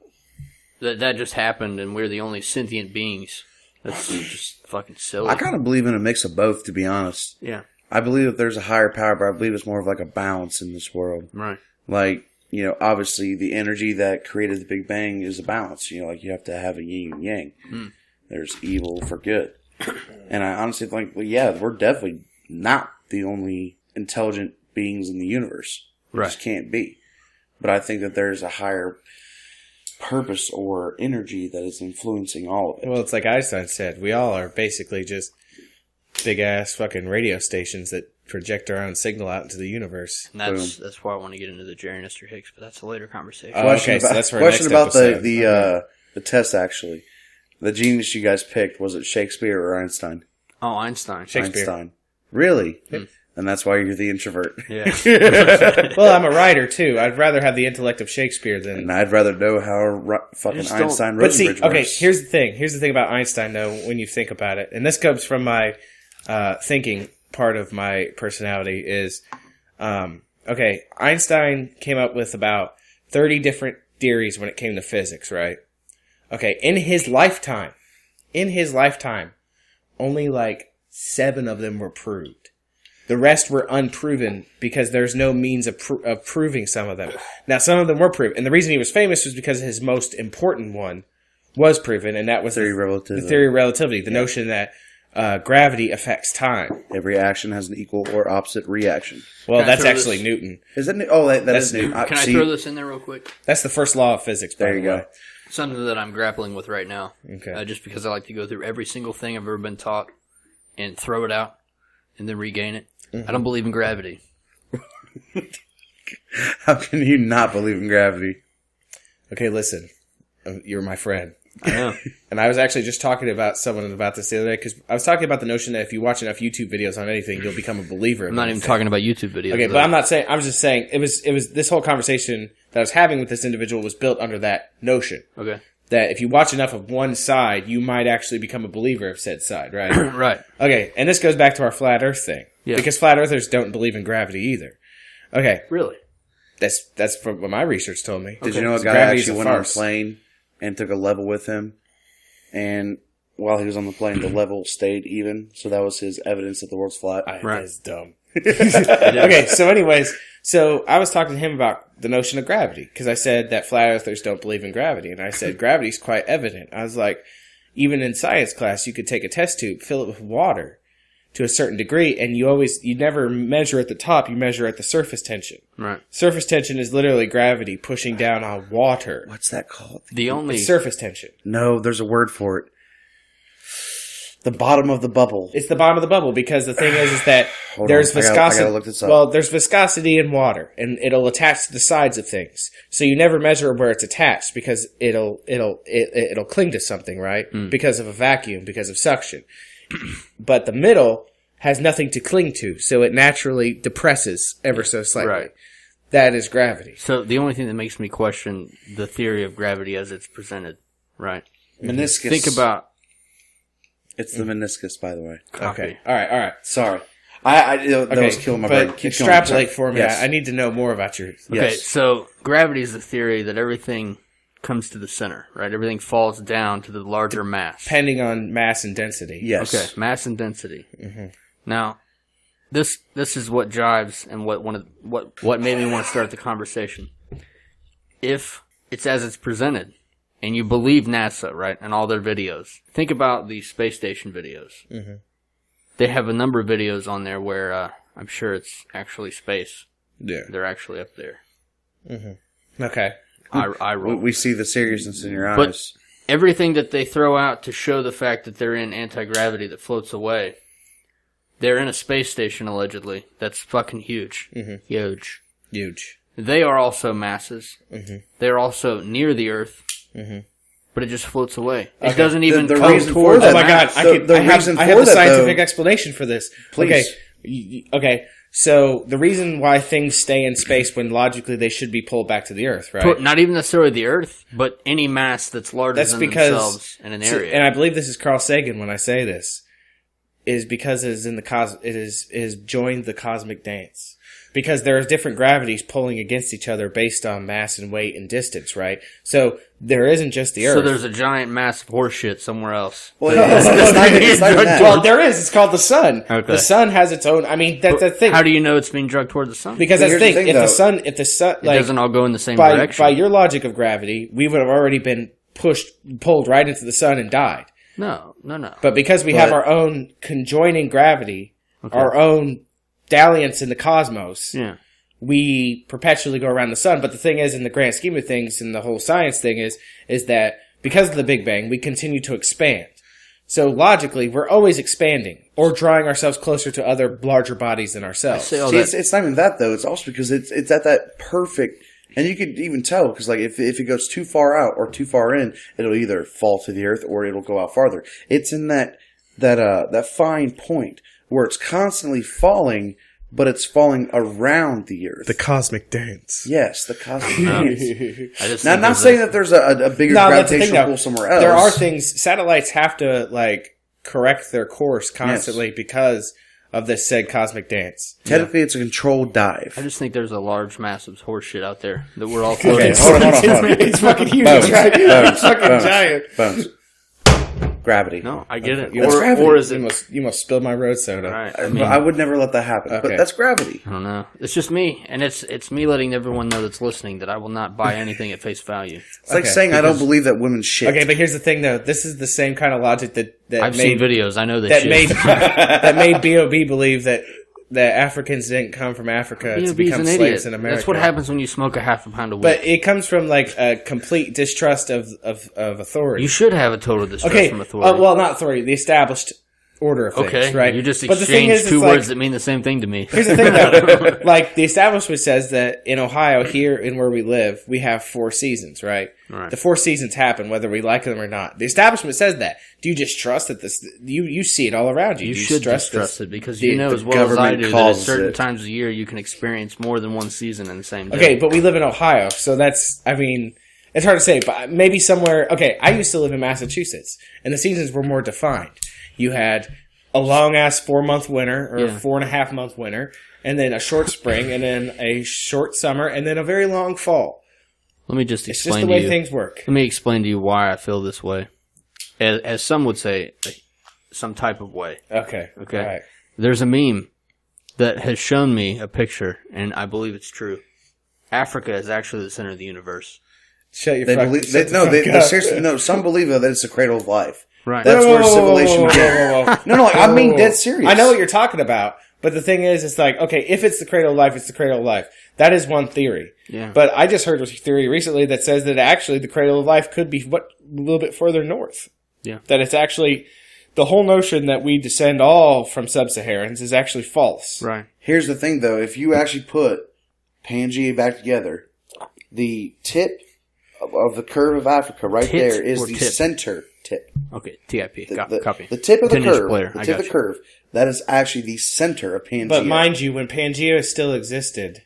that just happened and we're the only sentient beings, that's just fucking silly. I kind of believe in a mix of both, to be honest. Yeah. I believe that there's a higher power, but I believe it's more of like a balance in this world. Right. Like, obviously the energy that created the Big Bang is a balance. Like you have to have a yin and yang. There's evil for good. And I honestly think, well, yeah, we're definitely not the only intelligent beings in the universe. We just can't be. But I think that there's a higher purpose or energy that is influencing all of it. Well, it's like Einstein said. We all are basically just big-ass fucking radio stations that project our own signal out into the universe. And that's why I want to get into the Jerry Nestor Hicks, but that's a later conversation. Oh, okay, so that's for our question next about episode. the test, actually. The genius you guys picked, was it Shakespeare or Einstein? Oh, Einstein. Shakespeare. Einstein. Really? And that's why you're the introvert. Yeah. Well, I'm a writer, too. I'd rather have the intellect of Shakespeare than... And I'd rather know how fucking Just don't- Einstein But see, Rosenbridge okay, works. here's the thing. Here's the thing about Einstein, though, when you think about it. And this comes from my thinking part of my personality is, okay, Einstein came up with about 30 different theories when it came to physics, right? Okay, in his lifetime, only like 7 of them were proved. The rest were unproven because there's no means of proving some of them. Now, some of them were proven. And the reason he was famous was because his most important one was proven, and that was Theory of the relativity. theory of relativity, the notion that gravity affects time. Every action has an equal or opposite reaction. Well, Can I that's throw actually this- Newton. Isn't it? Oh, that That's is Newton. Can I See, throw this in there real quick? That's the first law of physics, by There the you way. go. Something that I'm grappling with right now. Okay. Just because I like to go through every single thing I've ever been taught and throw it out and then regain it. I don't believe in gravity. How can you not believe in gravity? Okay, listen. You're my friend. I know. And I was actually just talking about someone about this the other day, because I was talking about the notion that if you watch enough YouTube videos on anything, you'll become a believer. I'm not even talking about YouTube videos. Okay, though. but I'm not saying. I was just saying it was this whole conversation that I was having with this individual was built under that notion Okay. that if you watch enough of one side, you might actually become a believer of said side, right? Right. Okay, and this goes back to our flat Earth thing, Yeah. because flat Earthers don't believe in gravity either. Okay, Really? that's from what my research told me. Did you know a guy Gravity's actually a went on a farce. plane and took a level with him? And while he was on the plane, the level stayed even. So that was his evidence that the world's flat. Right. That's dumb. Okay, so anyways, so I was talking to him about the notion of gravity, because I said that flat earthers don't believe in gravity, and I said gravity's quite evident. I was like, even in science class, you could take a test tube, fill it with water to a certain degree, and you never measure at the top, you measure at the surface tension. Right. Surface tension is literally gravity pushing down on water. What's that called? The only It's surface tension. No, there's a word for it. The bottom of the bubble. It's the bottom of the bubble, because the thing is that Hold there's on. I viscosity. gotta look this up. Well, there's viscosity in water, and it'll attach to the sides of things. So you never measure where it's attached, because it'll cling to something, right? Because of a vacuum, because of suction. But the middle has nothing to cling to, so it naturally depresses ever so slightly. Right. That is gravity. So the only thing that makes me question the theory of gravity as it's presented, right? Meniscus. Think about It's the meniscus, by the way. copy. Okay. All right. Sorry. That was killing my but brain. Keep extrapolate going. for me. Yes. I need to know more about your. Okay, Yes. so gravity is the theory that everything comes to the center, right? Everything falls down to the larger mass. Depending on mass and density. Yes. Okay, mass and density. Now, this is what jives and what made me want to start the conversation. If it's as it's presented, and you believe NASA, right, and all their videos, think about the space station videos. They have a number of videos on there where I'm sure it's actually space. Yeah. They're actually up there. Okay. I roll. We see the seriousness in your But- eyes. Everything that they throw out to show the fact that they're in anti-gravity that floats away, they're in a space station, allegedly. That's fucking huge. Huge. Huge. They are also masses. They're also near the Earth. But it just floats away. It doesn't even The come reason for towards that- Oh my god! The reason I have for the that, scientific though- explanation for this. Please. Okay. So the reason why things stay in space when logically they should be pulled back to the Earth, right? Not even necessarily the Earth, but any mass that's larger That's than because, themselves in an area. and I believe this is Carl Sagan when I say this, is because it is in the it is joined the cosmic dance. because there are different gravities pulling against each other based on mass and weight and distance, right? So there isn't just the Earth. So there's a giant mass of horse shit somewhere else. Well, it's not even that. Well, there is. It's called the sun. Okay. The sun has its own. I mean, that's the thing. How do you know it's being drugged toward the sun? Because But that's the here's the thing. thing, If the sun, it like doesn't all go in the same by direction. by your logic of gravity, we would have already been pulled right into the sun and died. No. But because we have our own conjoining gravity, our own dalliance in the cosmos, Yeah. we perpetually go around the sun. But the thing is, in the grand scheme of things, and the whole science thing is that because of the Big Bang, we continue to expand. So logically, we're always expanding or drawing ourselves closer to other larger bodies than ourselves. Say all See, that. it's not even that though. It's also because it's at that perfect, and you could even tell because like if it goes too far out or too far in, it'll either fall to the earth or it'll go out farther. It's in that fine point where it's constantly falling, but it's falling around the earth. The cosmic dance. Yes, the cosmic No. dance. I just Now, think I'm not there's saying that there's a bigger No, that's the thing, gravitational though. pull somewhere else. There are things, satellites have to, like, correct their course constantly because of this said cosmic dance. Technically, it's a controlled dive. I just think there's a large, massive horse shit out there that we're all Okay, floating. hold on. It's fucking huge, Bones, right? bones, It's fucking bones. giant. Bones. Gravity. No, I get it. That's gravity. Or is You it? must spill my road soda. Right. I, I mean, I would never let that happen. Okay. But that's gravity. I don't know. It's just me, and it's me letting everyone know that's listening that I will not buy anything at face value. It's like Okay, saying I don't believe that women shit. Okay, but here's the thing, though. This is the same kind of logic that I've made seen videos. I know that shit. made that made B.O.B. believe that Africans didn't come from Africa to B.O.B.'s become an slaves idiot. in America. That's what happens when you smoke a half a pound of weed. But it comes from like a complete distrust of authority. You should have a total distrust Okay, from authority. well, not authority, the established order of things, okay, right? you just But the thing exchanged is, two it's words like, that mean the same thing to me. here's the thing, though. Like, the establishment says that in Ohio, here in where we live, we have 4 seasons, right? Right. The 4 seasons happen whether we like them or not. The establishment says that. Do you just trust that this? You see it all around you. You Do should distrust distrust this? it because The- you know the as well as I government do that at causes certain it. times of the year you can experience more than one season in the same day. Okay, but we live in Ohio, so that's, I mean, it's hard to say, but maybe somewhere, okay, I used to live in Massachusetts, and the seasons were more defined. You had a long-ass 4-month winter, or 4.5-month winter, and then a short spring, and then a short summer, and then a very long fall. Let me just It's just explain the way to you. things work. Let me explain to you why I feel this way. As some would say, some type of way. Okay. Okay. All right. There's a meme that has shown me a picture, and I believe it's true. Africa is actually the center of the universe. Shut your They fucking believe. shut the No, fuck they up. seriously. No, some believe that it's the cradle of life. Right. That's Whoa, where whoa, whoa, civilization whoa, whoa, began. whoa, whoa, whoa. No, I'm being Whoa, dead whoa. serious. I know what you're talking about, but the thing is, it's like, okay, if it's the cradle of life, it's the cradle of life. That is one theory. Yeah. But I just heard a theory recently that says that actually the cradle of life could be a little bit further north. Yeah. That it's actually, the whole notion that we descend all from sub-Saharans is actually false. Right. Here's the thing, though. If you actually put Pangea back together, the tip of the curve of Africa right Tit there is or the tip? center tip. Okay. TIP. The, Copy. the tip of the Finish curve. player. The I tip got of the you. curve. That is actually the center of Pangea. But mind you, when Pangea still existed,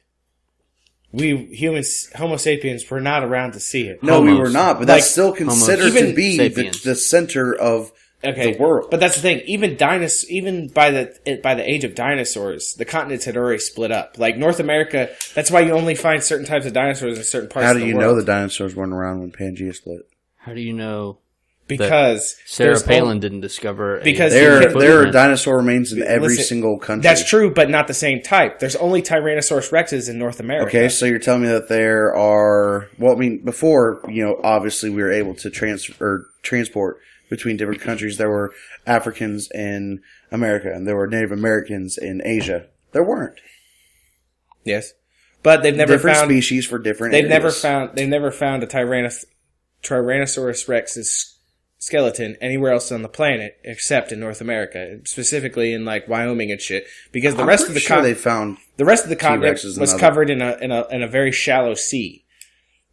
we humans, Homo sapiens, were not around to see it. no, we Homos. were not. But Like, that's still considered Even to be sapiens. the center of Okay, the world. But that's the thing. Even by the age of dinosaurs, the continents had already split up. Like North America, that's why you only find certain types of dinosaurs in certain parts How of do the you world. know the dinosaurs weren't around when Pangea split? How do you know Because Sarah there's Palin didn't discover Because There can- are dinosaur remains in every Listen, single country. That's true, but not the same type. There's only Tyrannosaurus rexes in North America. Okay, so you're telling me that there are, well, I mean, before, obviously we were able to transport between different countries. There were Africans in America, and there were Native Americans in Asia. There weren't. Yes, but they've never Different found. species for different They've never areas. found. They've never found a Tyrannosaurus rex's skeleton anywhere else on the planet except in North America, specifically in like Wyoming and shit. Because the I'm rest of pretty the sure they found. the rest of the continent T-Rexes and was other- covered in a very shallow sea.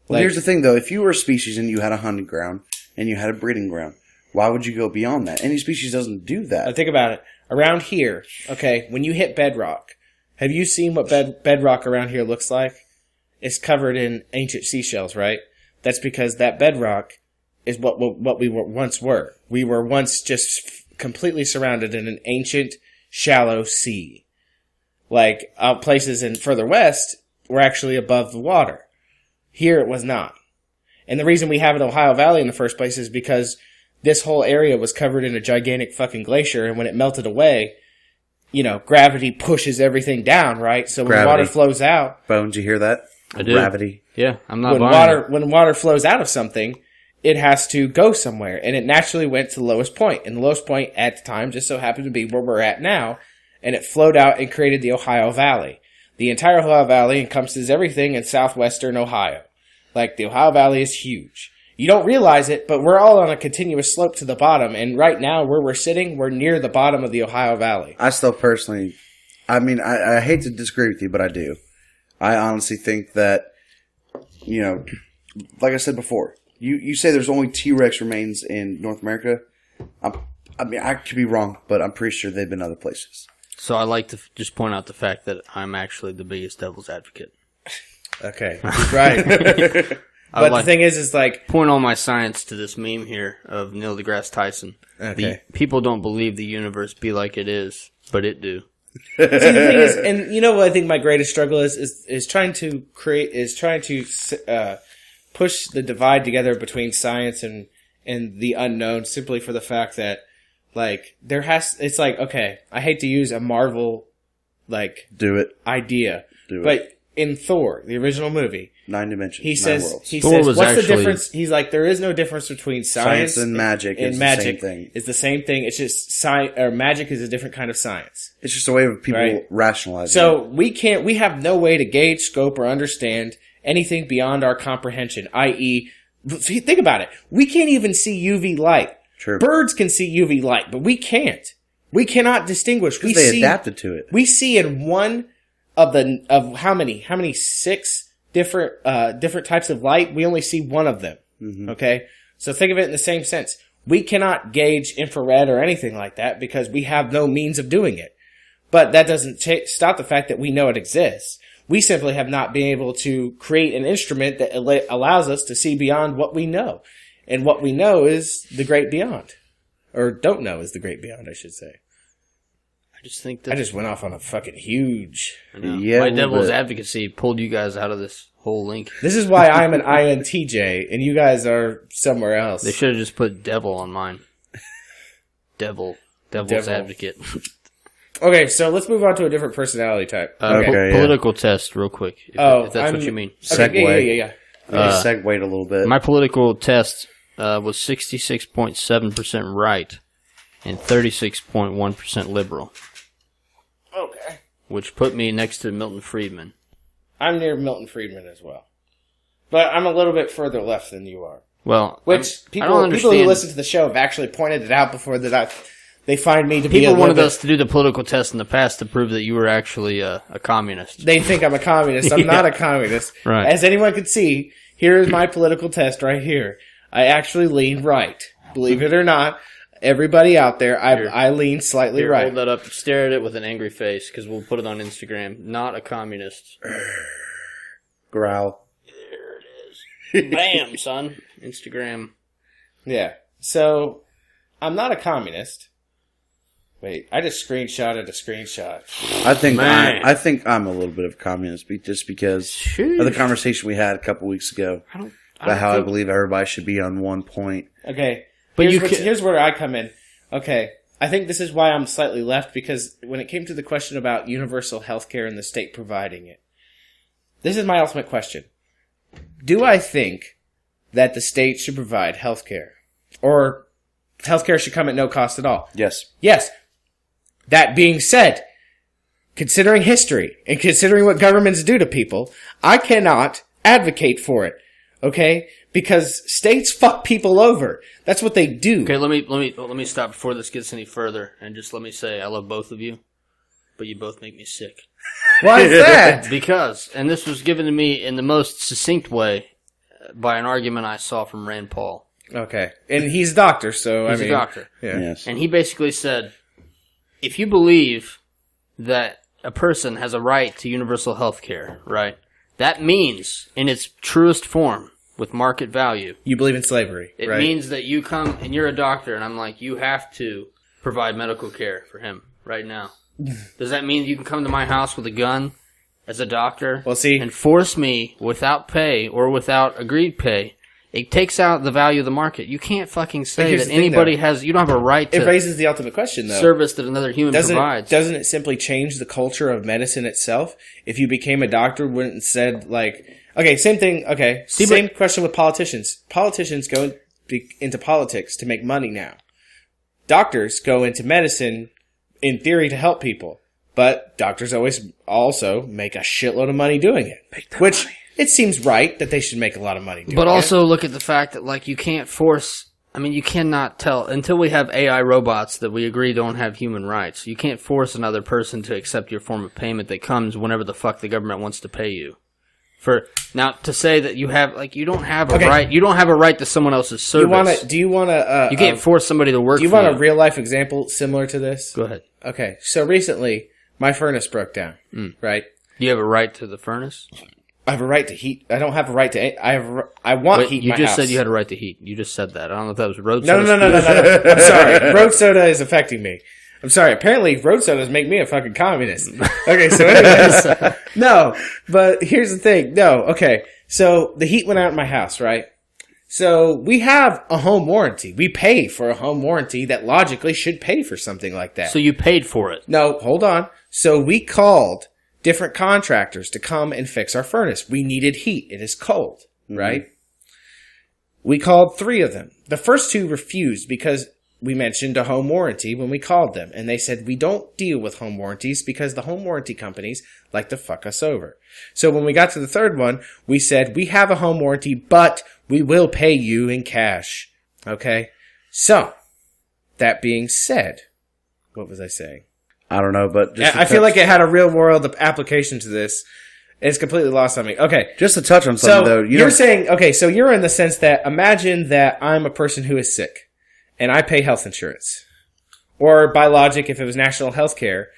Well, Like- here's the thing, though. If you were a species and you had a hunting ground and you had a breeding ground, why would you go beyond that? Any species doesn't do Now that. think about it. Around here, okay, when you hit bedrock, have you seen what bedrock around here looks like? It's covered in ancient seashells, right? That's because that bedrock is what we once were. We were once just completely surrounded in an ancient, shallow sea. like places in further west were actually above the water. Here it was not. And the reason we have an Ohio Valley in the first place is because this whole area was covered in a gigantic fucking glacier, and when it melted away, you know, gravity pushes everything down, right? So when water flows out... Bones, you hear that? I do. Gravity. Yeah, I'm not buying it. When water flows out of something, it has to go somewhere, and it naturally went to the lowest point. And the lowest point at the time just so happened to be where we're at now, and it flowed out and created the Ohio Valley. The entire Ohio Valley encompasses everything in southwestern Ohio. Like, the Ohio Valley is huge. You don't realize it, but we're all on a continuous slope to the bottom, and right now, where we're sitting, we're near the bottom of the Ohio Valley. I still personally, I mean, I hate to disagree with you, but I do. I honestly think that, you know, like I said before, you say there's only T-Rex remains in North America. I mean, I could be wrong, but I'm pretty sure they've been other places. So I like to just point out the fact that I'm actually the biggest devil's advocate. Okay, right. But the thing is like... Point all my science to this meme here of Neil deGrasse Tyson. Okay. People don't believe the universe be like it is, but it do. See, the thing is, and you know what I think my greatest struggle is trying to push the divide together between science and the unknown, simply for the fact that, like, it's like, okay, I hate to use a Marvel, like... Do it. ...idea. Do it. But in Thor, the original movie... 9 dimensions, he 9 says, worlds. what's the difference? He's like, there is no difference between science and magic. And is magic the same thing. is the same thing. It's just magic is a different kind of science. It's just a way of people rationalizing. So we have no way to gauge, scope, or understand anything beyond our comprehension, i.e., think about it. We can't even see UV light. True. Birds can see UV light, but we can't. We cannot distinguish. Because they adapted to it. We see in one of how many 6 different types of light. We only see one of them. Mm-hmm. Okay, so think of it in the same sense. We cannot gauge infrared or anything like that because we have no means of doing it. But that doesn't stop the fact that we know it exists. We simply have not been able to create an instrument that allows us to see beyond what we know. And what we know is the great beyond. Or don't know is the great beyond, I should say. I just think that... I just went off on a fucking huge... Yeah, my devil's advocacy pulled you guys out of this whole link. This is why I'm an INTJ, and you guys are somewhere else. They should have just put devil on mine. Devil's advocate. Okay, so let's move on to a different personality type. Political test, real quick, if that's what you mean. Segue. Yeah. Segued a little bit. My political test was 66.7% right and 36.1% liberal. Okay. Which put me next to Milton Friedman. I'm near Milton Friedman as well. But I'm a little bit further left than you are. Well, which people who listen to the show have actually pointed it out before that they find me to be People wanted us to do the political test in the past to prove that you were actually a communist. They think I'm a communist. I'm not a communist. Right. As anyone can see, here is my political test right here. I actually lean right. Believe it or not, everybody out there, I lean slightly right. Hold that up. Stare at it with an angry face because we'll put it on Instagram. Not a communist. Growl. There it is. Bam, son. Instagram. Yeah. So, I'm not a communist. Wait, I just screenshotted a screenshot. I think I'm a little bit of a communist just because of the conversation we had a couple weeks ago about how I believe everybody should be on one point. Okay, but here's where I come in. Okay, I think this is why I'm slightly left, because when it came to the question about universal health care and the state providing it, this is my ultimate question. Do I think that the state should provide health care? Or health care should come at no cost at all? Yes. Yes. That being said, considering history and considering what governments do to people, I cannot advocate for it. Okay? Because states fuck people over. That's what they do. Okay, let me stop before this gets any further, and just let me say I love both of you, but you both make me sick. Why is that? Because, and this was given to me in the most succinct way by an argument I saw from Rand Paul. Okay, and he's a doctor, so he's a doctor. Yeah. Yes. And he basically said, if you believe that a person has a right to universal health care, right, that means, in its truest form, with market value, you believe in slavery. It right? means that you come and you're a doctor, and I'm like, you have to provide medical care for him right now. Does that mean you can come to my house with a gun as a doctor? Well, see- and force me without pay or without agreed pay. It takes out the value of the market. You can't fucking say here's that the thing, anybody though. has. You don't have a right It to raises the ultimate question, though. service that another human provides. Doesn't it simply change the culture of medicine itself? If you became a doctor, wouldn't it said like, okay, same thing. Okay, same question with politicians. Politicians go into politics to make money now. Doctors go into medicine in theory to help people, but doctors always also make a shitload of money doing it. Which it seems right that they should make a lot of money doing it. But also look at the fact that, like, you can't force. I mean, you cannot tell until we have AI robots that we agree don't have human rights. You can't force another person to accept your form of payment that comes whenever the fuck the government wants to pay you. For now, to say that you have, like, you don't have a right. You don't have a right to someone else's service. Do you want to? You can't force somebody to work. Do you for want a real life example similar to this? Go ahead. Okay, so recently my furnace broke down. Right. Do you have a right to the furnace? I have a right to heat. I don't have a right to. I want heat. You in my just house. said you had a right to heat. You just said that. I don't know if that was road No. soda. I'm sorry. Road soda is affecting me. I'm sorry. Apparently, road sodas make me a fucking communist. Okay, so anyways, no. But here's the thing. No. Okay. So the heat went out in my house, right? So we have a home warranty. We pay for a home warranty that logically should pay for something like that. So you paid for it. No, hold on. So we called different contractors to come and fix our furnace. We needed heat. It is cold, right? We called 3 of them. The first 2 refused because we mentioned a home warranty when we called them. And they said, we don't deal with home warranties because the home warranty companies like to fuck us over. So when we got to the 3rd one, we said, we have a home warranty, but we will pay you in cash. Okay? So, that being said, what was I saying? I don't know, but just I feel like it had a real world application to this. It's completely lost on me. Okay. just to touch on So something though, you're saying, okay, so you're in the sense that imagine that I'm a person who is sick and I pay health insurance. Or by logic, if it was national health care,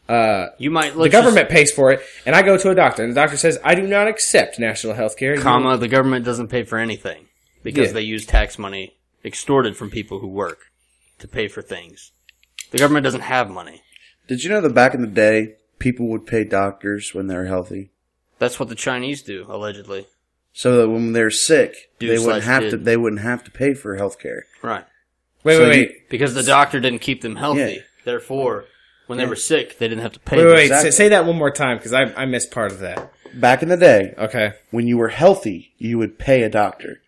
You might the government pays for it and I go to a doctor and the doctor says, I do not accept national health care. comma, the government doesn't pay for anything because Yeah. they use tax money extorted from people who work to pay for things. The government doesn't have money. Did you know that back in the day, people would pay doctors when they're healthy, That's what the Chinese do, allegedly. so that when they're sick, Do they wouldn't slash have did. to. They wouldn't have to pay for health care. Right. Wait. Because the doctor didn't keep them healthy. Yeah. Therefore, when they were sick, they didn't have to pay Wait, them. Exactly. say that one more time because I missed part of that. Back in the day, Okay. when you were healthy, you would pay a doctor,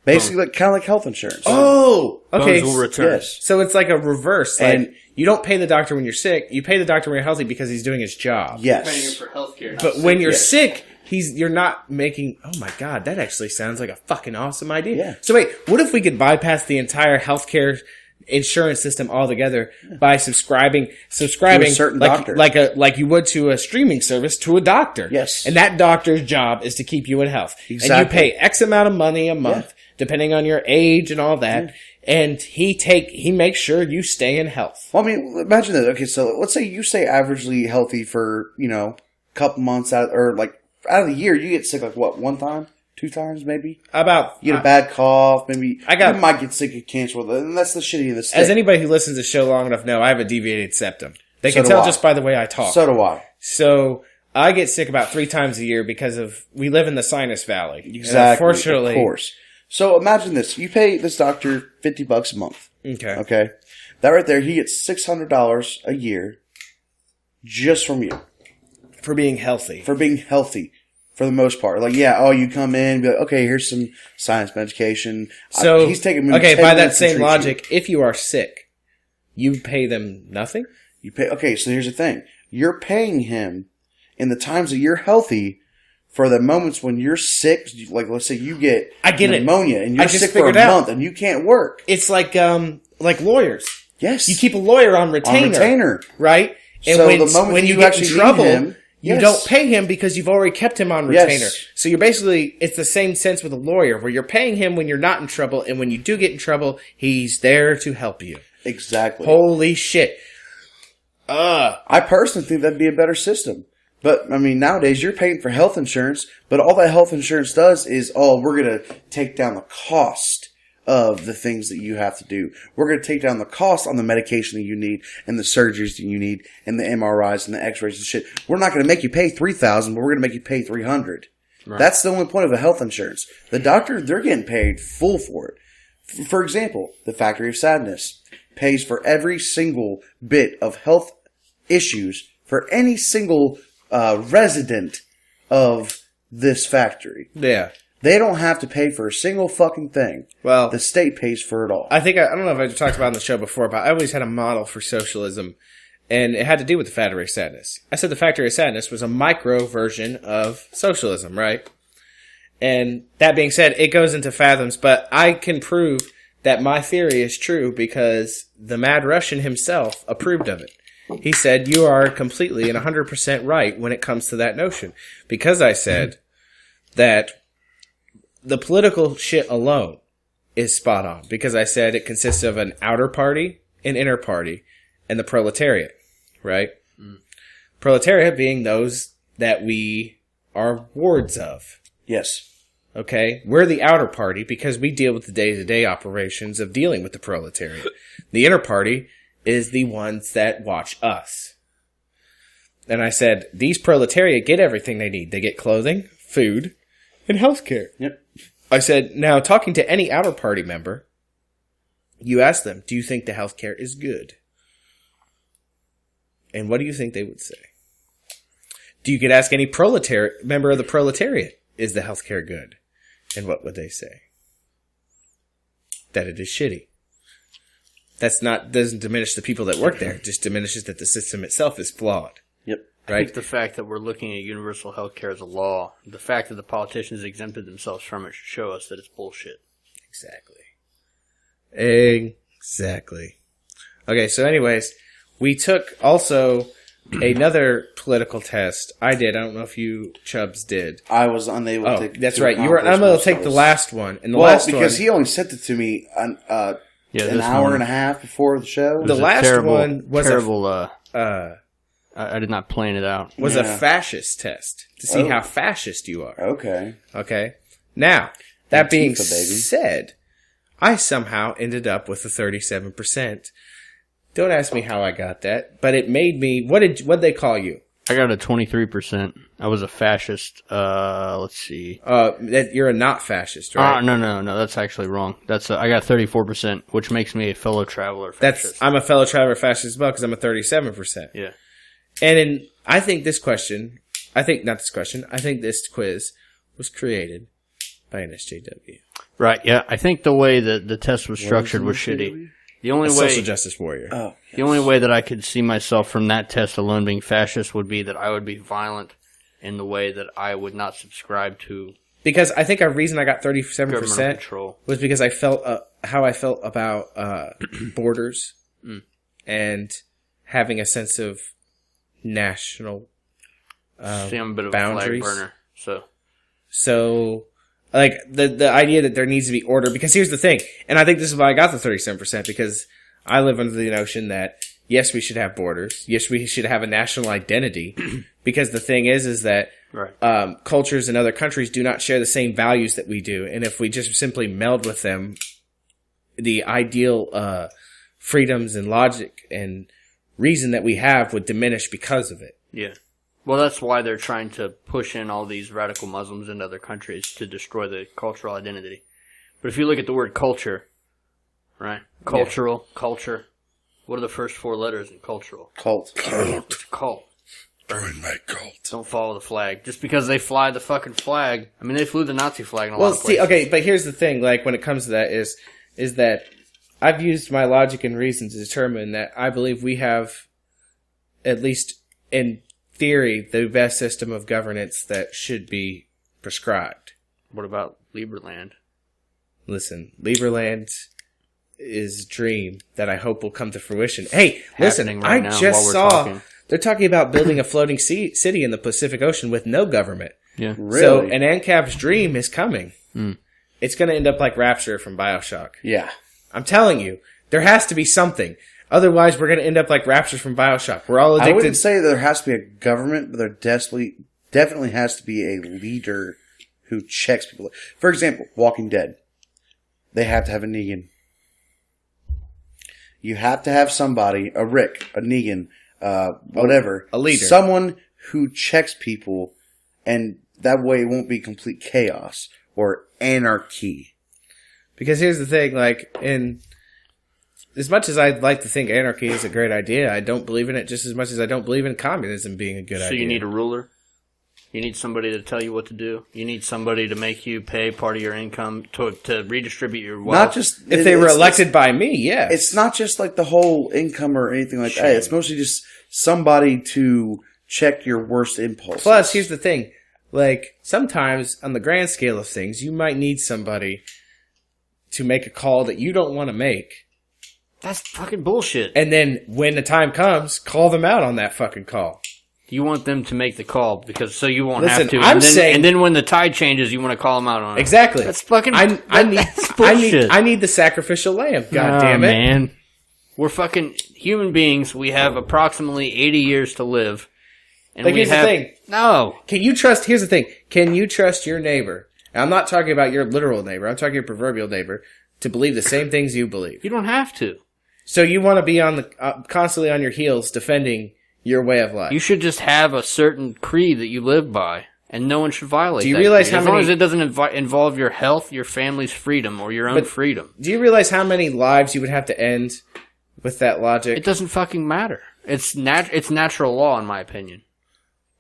basically kind of like health insurance. Oh, okay. Bones will return. Yes. So it's like a reverse. Like, And- you don't pay the doctor when you're sick. You pay the doctor when you're healthy because he's doing his job. Yes. for healthcare. But when you're sick, you're not making. Oh my god, that actually sounds like a fucking awesome idea. Yeah. So wait, what if we could bypass the entire healthcare insurance system altogether by subscribing To a certain doctor. like you would to a streaming service to a doctor. Yes. And that doctor's job is to keep you in health. Exactly. And you pay X amount of money a month, depending on your age and all that. And he makes sure you stay in health. Well, I mean, imagine this. Okay, so let's say you stay averagely healthy for, a couple months out of the year. You get sick like what, 1 time? 2 times maybe? About You get a bad cough, maybe I you might get sick of cancer, and that's the shitty of the stick. as anybody who listens to the show long enough know, I have a deviated septum. They So can do tell I. just by the way I talk. So do I. So I get sick about 3 times a year because we live in the sinus valley. Exactly. And unfortunately, Of course. So imagine this. You pay this doctor $50 a month. Okay. Okay? That right there, he gets $600 a year just from you For being healthy. for being healthy for the most part. You come in, be like, okay, here's some science medication. So he's taking maybe 10 by that minutes to same treat you. logic, if you are sick, you pay them nothing? You pay. Okay, so here's the thing: you're paying him in the times that you're healthy for the moments when you're sick. Like, let's say you get I get it. pneumonia and I you're just sick for a figured out. month and you can't work. It's like lawyers. Yes, You keep a lawyer on retainer. on retainer. Right? And So when, the moment when that you you get actually in need trouble, him, you yes. don't pay him because you've already kept him on Yes. retainer. So you're basically, it's the same sense with a lawyer where you're paying him when you're not in trouble, and when you do get in trouble, he's there to help you. Exactly. Holy shit. I personally think that'd be a better system. But, I mean, nowadays you're paying for health insurance, but all that health insurance does is, we're going to take down the cost of the things that you have to do. We're going to take down the cost on the medication that you need and the surgeries that you need and the MRIs and the x-rays and shit. We're not going to make you pay $3,000, but we're going to make you pay $300. Right. That's the only point of a health insurance. The doctor, they're getting paid full for it. For example, the Factory of Sadness pays for every single bit of health issues for any single resident of this factory. Yeah. They don't have to pay for a single fucking thing. Well, The state pays for it all. I think, I don't know if I talked about it on the show before, but I always had a model for socialism, and it had to do with the Factory of Sadness. I said the Factory of Sadness was a micro version of socialism, right? And that being said, it goes into fathoms, but I can prove that my theory is true because the Mad Russian himself approved of it. He said, you are completely and 100% right when it comes to that notion. Because I said that the political shit alone is spot on. Because I said it consists of an outer party, an inner party, and the proletariat, right? Proletariat being those that we are wards of. Yes. Okay? We're the outer party because we deal with the day-to-day operations of dealing with the proletariat. The inner party is the ones that watch us. And I said, these proletariat get everything they need. They get clothing, food, and healthcare. Yep. I said, now talking to any outer party member, you ask them, do you think the healthcare is good? And what do you think they would say? You could ask any proletariat member of the proletariat, is the healthcare good? And what would they say? That it is shitty. Doesn't diminish the people that work there. It just diminishes that the system itself is flawed. Yep. I Right? think the fact that we're looking at universal health care as a law, the fact that the politicians exempted themselves from it should show us that it's bullshit. Exactly. Okay, so anyways, we took also another political test. I did. I don't know if you Chubbs did. I was unable Oh, to. that's to right. You were accomplish unable most to take of the those. last one. And the Well, last because one, he only sent it to me an this hour morning. and a half before the show. The It was a last terrible, one was terrible. I I did not plan it out. was a Yeah. fascist test to see Oh. how fascist you are. Okay. Okay. Now, that being Antifa, baby. said, I somehow ended up with a 37%. Don't ask me how I got that, but it made me. What'd they call you? I got a 23%. I was a fascist. Let's see. That you're a not fascist, right? No. That's actually wrong. I got 34%, which makes me a fellow traveler fascist. I'm a fellow traveler fascist as well because I'm a 37%. Yeah. And I think this quiz was created by an SJW. Right. Yeah. I think the way that the test was structured was shitty. The only A way, social justice warrior. Oh. the only way that I could see myself from that test alone being fascist would be that I would be violent in the way that I would not subscribe to Because I think a reason I got governmental 37% control. was because I felt how I felt about borders and having a sense of national See, I'm a bit of boundaries. a flag burner. So, like, the idea that there needs to be order, because here's the thing, and I think this is why I got the 37%, because I live under the notion that, yes, we should have borders, yes, we should have a national identity, because the thing is that Right. cultures in other countries do not share the same values that we do, and if we just simply meld with them, the ideal freedoms and logic and reason that we have would diminish because of it. Yeah. Well, that's why they're trying to push in all these radical Muslims into other countries to destroy the cultural identity. But if you look at the word culture, right? Cultural, culture. What are the first four letters in cultural? Cult. It's a cult. Burn my cult. Don't follow the flag. Just because they fly the fucking flag. I mean, they flew the Nazi flag in a Well, lot of places. see, okay, but here's the thing, like, when it comes to that is that I've used my logic and reason to determine that I believe we have, at least in theory, the best system of governance that should be prescribed. What about Lieberland? Listen, Lieberland is a dream that I hope will come to fruition. Hey, listen, Happening right I now just while we're saw talking. they're talking about building a floating city in the Pacific Ocean with no government. Yeah. Really? So an ANCAP's dream is coming. Mm. It's going to end up like Rapture from BioShock. Yeah. I'm telling you, there has to be something. Otherwise, we're going to end up like Rapture from BioShock. We're all I addicted. wouldn't say there has to be a government, but there definitely has to be a leader who checks people. For example, Walking Dead. they have to have a Negan. You have to have somebody, a Rick, a Negan, whatever. A leader. Someone who checks people, and that way it won't be complete chaos or anarchy. Because here's the thing, like, as much as I'd like to think anarchy is a great idea, I don't believe in it just as much as I don't believe in communism being a good idea. So you need a ruler? You need somebody to tell you what to do? You need somebody to make you pay part of your income to redistribute your wealth? Not just... If they were elected by me, yeah. It's not just like the whole income or anything like that. It's mostly just somebody to check your worst impulses. Plus, here's the thing. Like, sometimes, on the grand scale of things, you might need somebody to make a call that you don't want to make. That's fucking bullshit. And then, when the time comes, call them out on that fucking call. You want them to make the call because so you won't Listen, have to. I'm saying- and then when the tide changes, you want to call them out on it. Exactly. That's fucking. That's bullshit. I need the sacrificial lamb. God damn it. Man. We're fucking human beings. We have approximately 80 years to live. And Like, here's the thing. No. Here's the thing. Can you trust your neighbor? And I'm not talking about your literal neighbor. I'm talking your proverbial neighbor to believe the same things you believe. You don't have to. So you want to be on the constantly on your heels defending your way of life. You should just have a certain creed that you live by, and no one should violate. Do you that realize creed, how as long many- as it doesn't involve your health, your family's freedom, or your own freedom? Do you realize how many lives you would have to end with that logic? It doesn't fucking matter. It's natural law, in my opinion.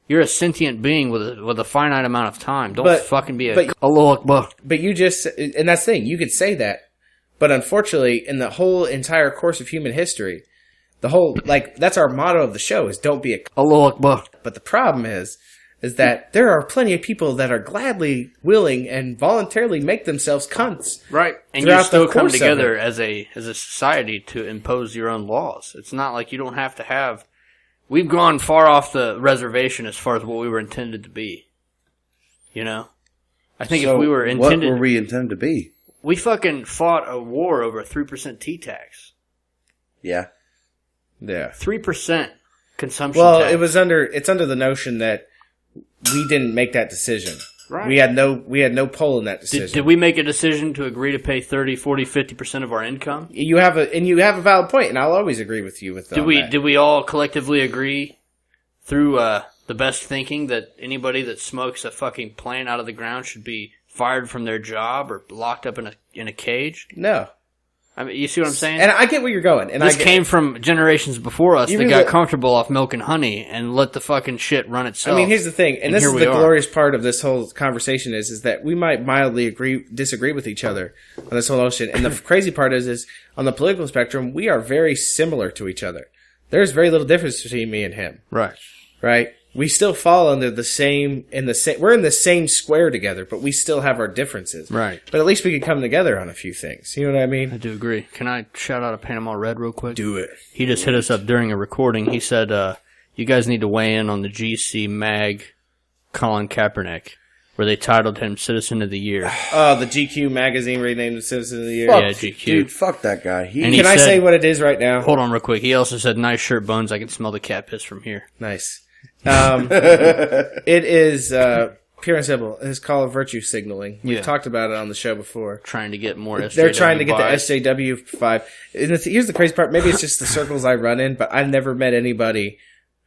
You're a sentient being with a finite amount of time. Don't fucking be Allah Akbar. But you just, and that's the thing, you could say that. But unfortunately, in the whole entire course of human history, that's our motto of the show is don't be a Allah Akbar. But the problem is that there are plenty of people that are gladly willing and voluntarily make themselves cunts. Right. And you throughout still the come course of together it. as a society to impose your own laws. It's not like you don't have to have. We've gone far off the reservation as far as what we were intended to be. You know? I think if we were intended. What were we intended to be? We fucking fought a war over a 3% T-tax. Yeah. Yeah. 3% consumption Well, tax. it's under the notion that we didn't make that decision. Right. We had no pull in that decision. Did we make a decision to agree to pay 30, 40, 50% of our income? You have a valid point, and I'll always agree with you with that. Did we all collectively agree through the best thinking that anybody that smokes a fucking plant out of the ground should be fired from their job or locked up in a cage? No. I mean, you see what I'm saying? And I get where you're going. And this came from generations before us that Even got the- comfortable off milk and honey and let the fucking shit run itself. I mean, here's the thing, and this here is we the are. glorious part of this whole conversation is that we might mildly disagree with each other on this whole notion. And the crazy part is on the political spectrum, we are very similar to each other. There's very little difference between me and him, Right. right? We still fall under we're in the same square together, but we still have our differences. Right. But at least we can come together on a few things. You know what I I mean? do agree. Can I shout out a Panama Red real quick? Do it. He just hit us up during a recording. He said, you guys need to weigh in on the GC Mag Colin Kaepernick, where they titled him Citizen of the Year. Oh, the GQ magazine renamed the Citizen of the Year. Yeah, GQ. Dude, fuck that guy. And he Can I said- say what it is right now? Hold on real quick. He also said, nice shirt, Bones. I can smell the cat piss from here. Nice. It is pure and simple. It's called virtue signaling. We've Yeah. talked about it on the show before. Trying to get more SJW They're trying to get the buys. SJW 5. And here's the crazy part. Maybe it's just the circles I run in, but I've never met anybody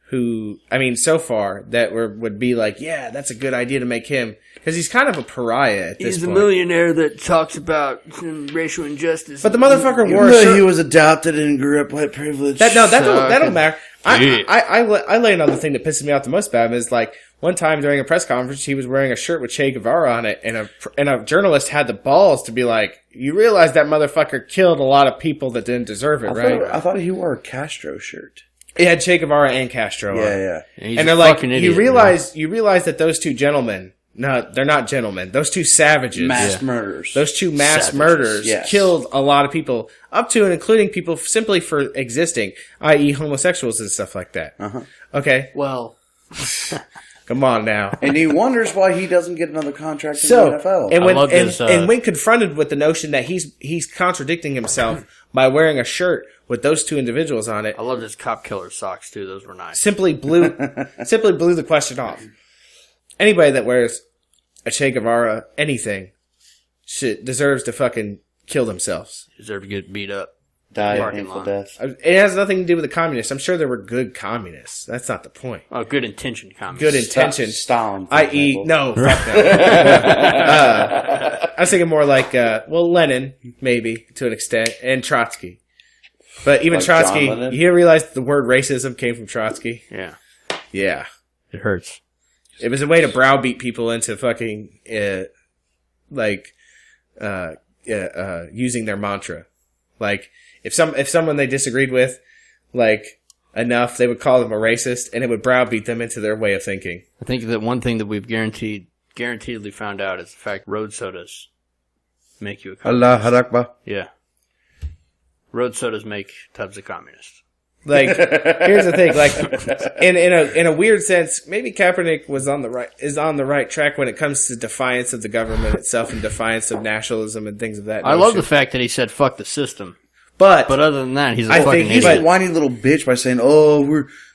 who, I mean, so far, that would be like, yeah, that's a good idea to make him. Because he's kind of a pariah at this He's a point. millionaire that talks about racial injustice. But the motherfucker Even wore a though shirt. he was adopted and grew up white privilege. That don't matter. Dude. I land on the thing that pisses me off the most about him is like one time during a press conference he was wearing a shirt with Che Guevara on it, and a journalist had the balls to be like, "You realize that motherfucker killed a lot of people that didn't deserve it, right?" I thought he wore a Castro shirt. It had Che Guevara and Castro on it. Yeah. He's And a they're like, fucking idiot, you realize that those two gentlemen, no, they're not gentlemen. Those two savages, Mass murders. those two mass Savages, murders yes. killed a lot of people, up to and including people simply for existing, i.e. homosexuals and stuff like that. Uh-huh. Okay, Well, come on now. And he wonders why he doesn't get another contract in So, the NFL. and when, I love and, this, and when confronted with the notion that he's contradicting himself by wearing a shirt with those two individuals on it, I love his cop killer socks too. Those were nice. simply blew the question off. Anybody that wears a Che Guevara anything deserves to fucking kill themselves. Deserve to get beat up. Die a Parking painful lot. death. It has nothing to do with the communists. I'm sure there were good communists. That's not the point. Oh, good intention comments. Good intention. Stalin. for I.e., example. no, fuck no. I was thinking more like, Lenin, maybe, to an extent, and Trotsky. But even Like John Trotsky, Lennon? you realize the word racism came from Trotsky? Yeah. Yeah. It hurts. It was a way to browbeat people into fucking, using their mantra. Like, if someone they disagreed with, like, enough, they would call them a racist, and it would browbeat them into their way of thinking. I think that one thing that we've guaranteedly found out is the fact road sodas make you a communist. Allah Akbar. Yeah. Road sodas make Tubbs a communist. Like, here's the thing, like, in a weird sense, maybe Kaepernick is on the right track when it comes to defiance of the government itself and defiance of nationalism and things of that I notion. love the fact that he said "fuck the system," but but other than that, he's a I fucking think He's idiot. a whiny little bitch by saying, "Oh,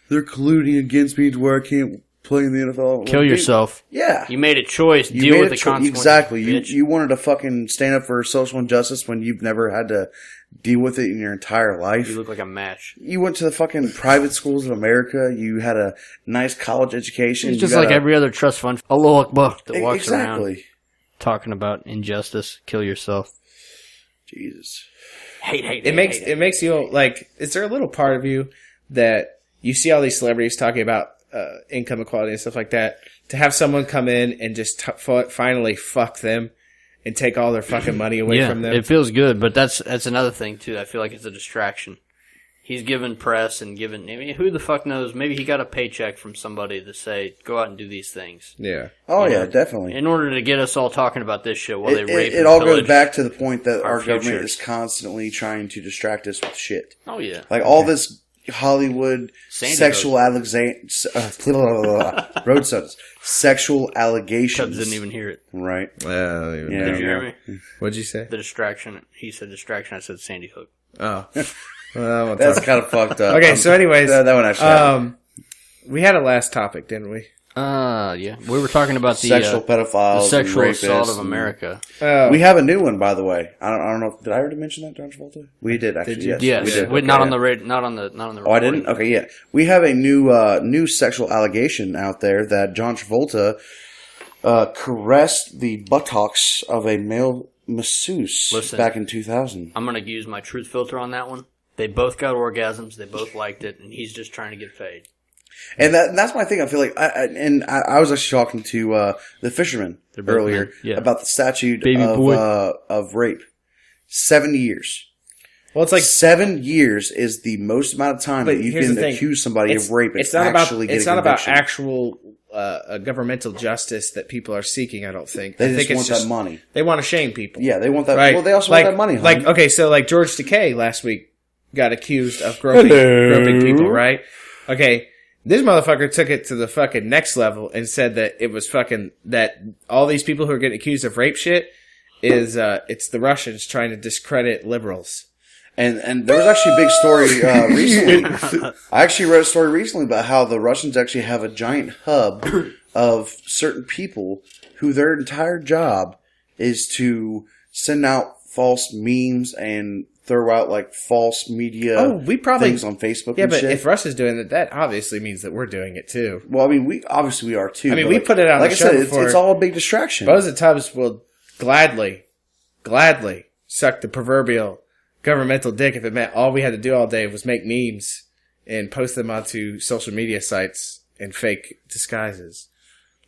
they're colluding against me to where I can't play in the NFL." Kill Like, yourself. Yeah. You made a choice. You Deal made with a the cho- consequences. Exactly. bitch. You wanted to fucking stand up for social injustice when you've never had to deal with it in your entire life. You look like a match. You went to the fucking private schools of America. You had a nice college education. He's You just got like every other trust fund Allah Akbar that walks around Exactly. talking about injustice. Kill yourself. Jesus. Hate. it makes you like, is there a little part of you that you see all these celebrities talking about income equality and stuff like that, to have someone come in and just finally fuck them and take all their fucking money away Yeah, from them? it feels good, but that's another thing too. I feel like it's a distraction. He's given press and given. I mean, who the fuck knows? Maybe he got a paycheck from somebody to say, "Go out and do these things." Yeah. Oh, Yeah. yeah, definitely. In order to get us all talking about this shit while they rape It and all pillage goes back to the point that our our government futures. is constantly trying to distract us with shit. Oh yeah, Like all this Hollywood Sandy sexual allegations, road sodas, sexual Tubbs allegations. didn't even hear it. Right. Well, Yeah. Did you hear me? What'd you say? The distraction. He said distraction. I said Sandy Hook. Oh. Well, we'll That's talk. kind of fucked up. Okay, so anyways, that one actually. we had a last topic, didn't we? Yeah. We were talking about the Sexual pedophiles, the sexual and assault rapists of and- America. We have a new one, by the way. I don't know. Did I already mention that, John Travolta? We did actually. Did you? Yes, Yes, we did. not Okay, on yeah. the radio, not on the. Oh, I didn't. Okay, yeah. We have a new sexual allegation out there that John Travolta caressed the buttocks of a male masseuse Listen. back in 2000. I'm gonna use my truth filter on that one. They both got orgasms. They both liked it, and he's just trying to get paid. And that's my thing. I feel like, I was actually talking to the fisherman They're both earlier men. Yeah. about the statute Baby boy. of rape. 7 years. Well, it's like 7 years is the most amount of time But that you here's can the thing. accuse somebody of rape. It's not about actually get it's a not about conviction. actual governmental justice that people are seeking. I don't think. They I just think want it's that money. They want to shame people. Yeah, they want that. Right. Well, they also like, want that money. Like, hon. okay, so like George Takei last week got accused of groping people, right? Okay, this motherfucker took it to the fucking next level and said that it was fucking, that all these people who are getting accused of rape shit is, it's the Russians trying to discredit liberals. And there was actually a big story recently. I actually read a story recently about how the Russians actually have a giant hub of certain people who their entire job is to send out false memes and throw out like false media we probably things on Facebook. Yeah, and but shit. if Russia's doing it, that obviously means that we're doing it too. Well, I mean, we are too. I mean, but we like- put it on Like the I show said, before. it's all a big distraction. Boza Tubbs will gladly suck the proverbial governmental dick if it meant all we had to do all day was make memes and post them onto social media sites in fake disguises.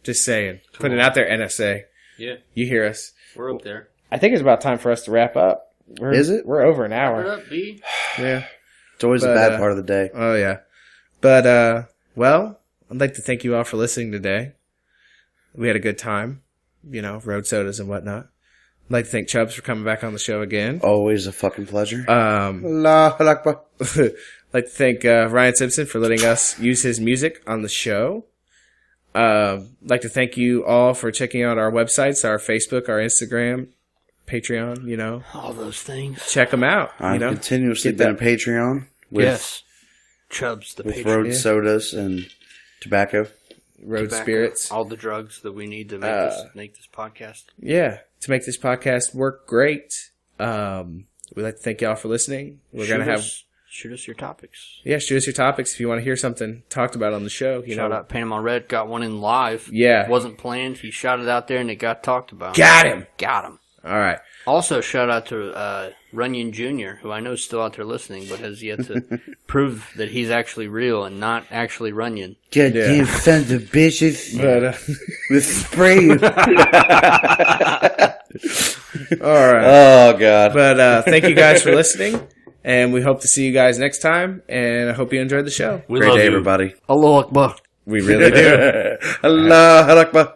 Just saying. Put it out there, NSA. Yeah, You hear us. we're up there. I think it's about time for us to wrap up. Is it? We're over an Word hour. up, B. Yeah. It's always But, the bad part of the day. Oh, yeah. But, well, I'd like to thank you all for listening today. We had a good time. You know, road sodas and whatnot. I'd like to thank Chubbs for coming back on the show again. Always a fucking pleasure. Allah Akbar. I'd like to thank Ryan Simpson for letting us use his music on the show. I'd like to thank you all for checking out our websites, our Facebook, our Instagram, Patreon, you know. All those things. Check them out, you I've know. continuously Get been a that- Patreon with, Yes. Chubbs, the with Patriot. road sodas and tobacco. Road Tobacco, Spirits. All the drugs that we need to make this podcast. Yeah, to make this podcast work great. We'd like to thank y'all for listening. We're Shoot going to have... us- Shoot us your topics. Yeah, shoot us your topics if you want to hear something talked about on the show. Shout out Panama Red. Got one in live. Yeah. Wasn't planned. He shot it out there and it got talked about. Got him! Got him. All right. Also, shout out to Runyon Jr., who I know is still out there listening, but has yet to prove that he's actually real and not actually Runyon. Goddamn sons of bitches. But, With spray. all right. Oh, God. But thank you guys for listening, and we hope to see you guys next time, and I hope you enjoyed the show. We Great love day, you. everybody. Allah Akbar. We really do. Allah Akbar.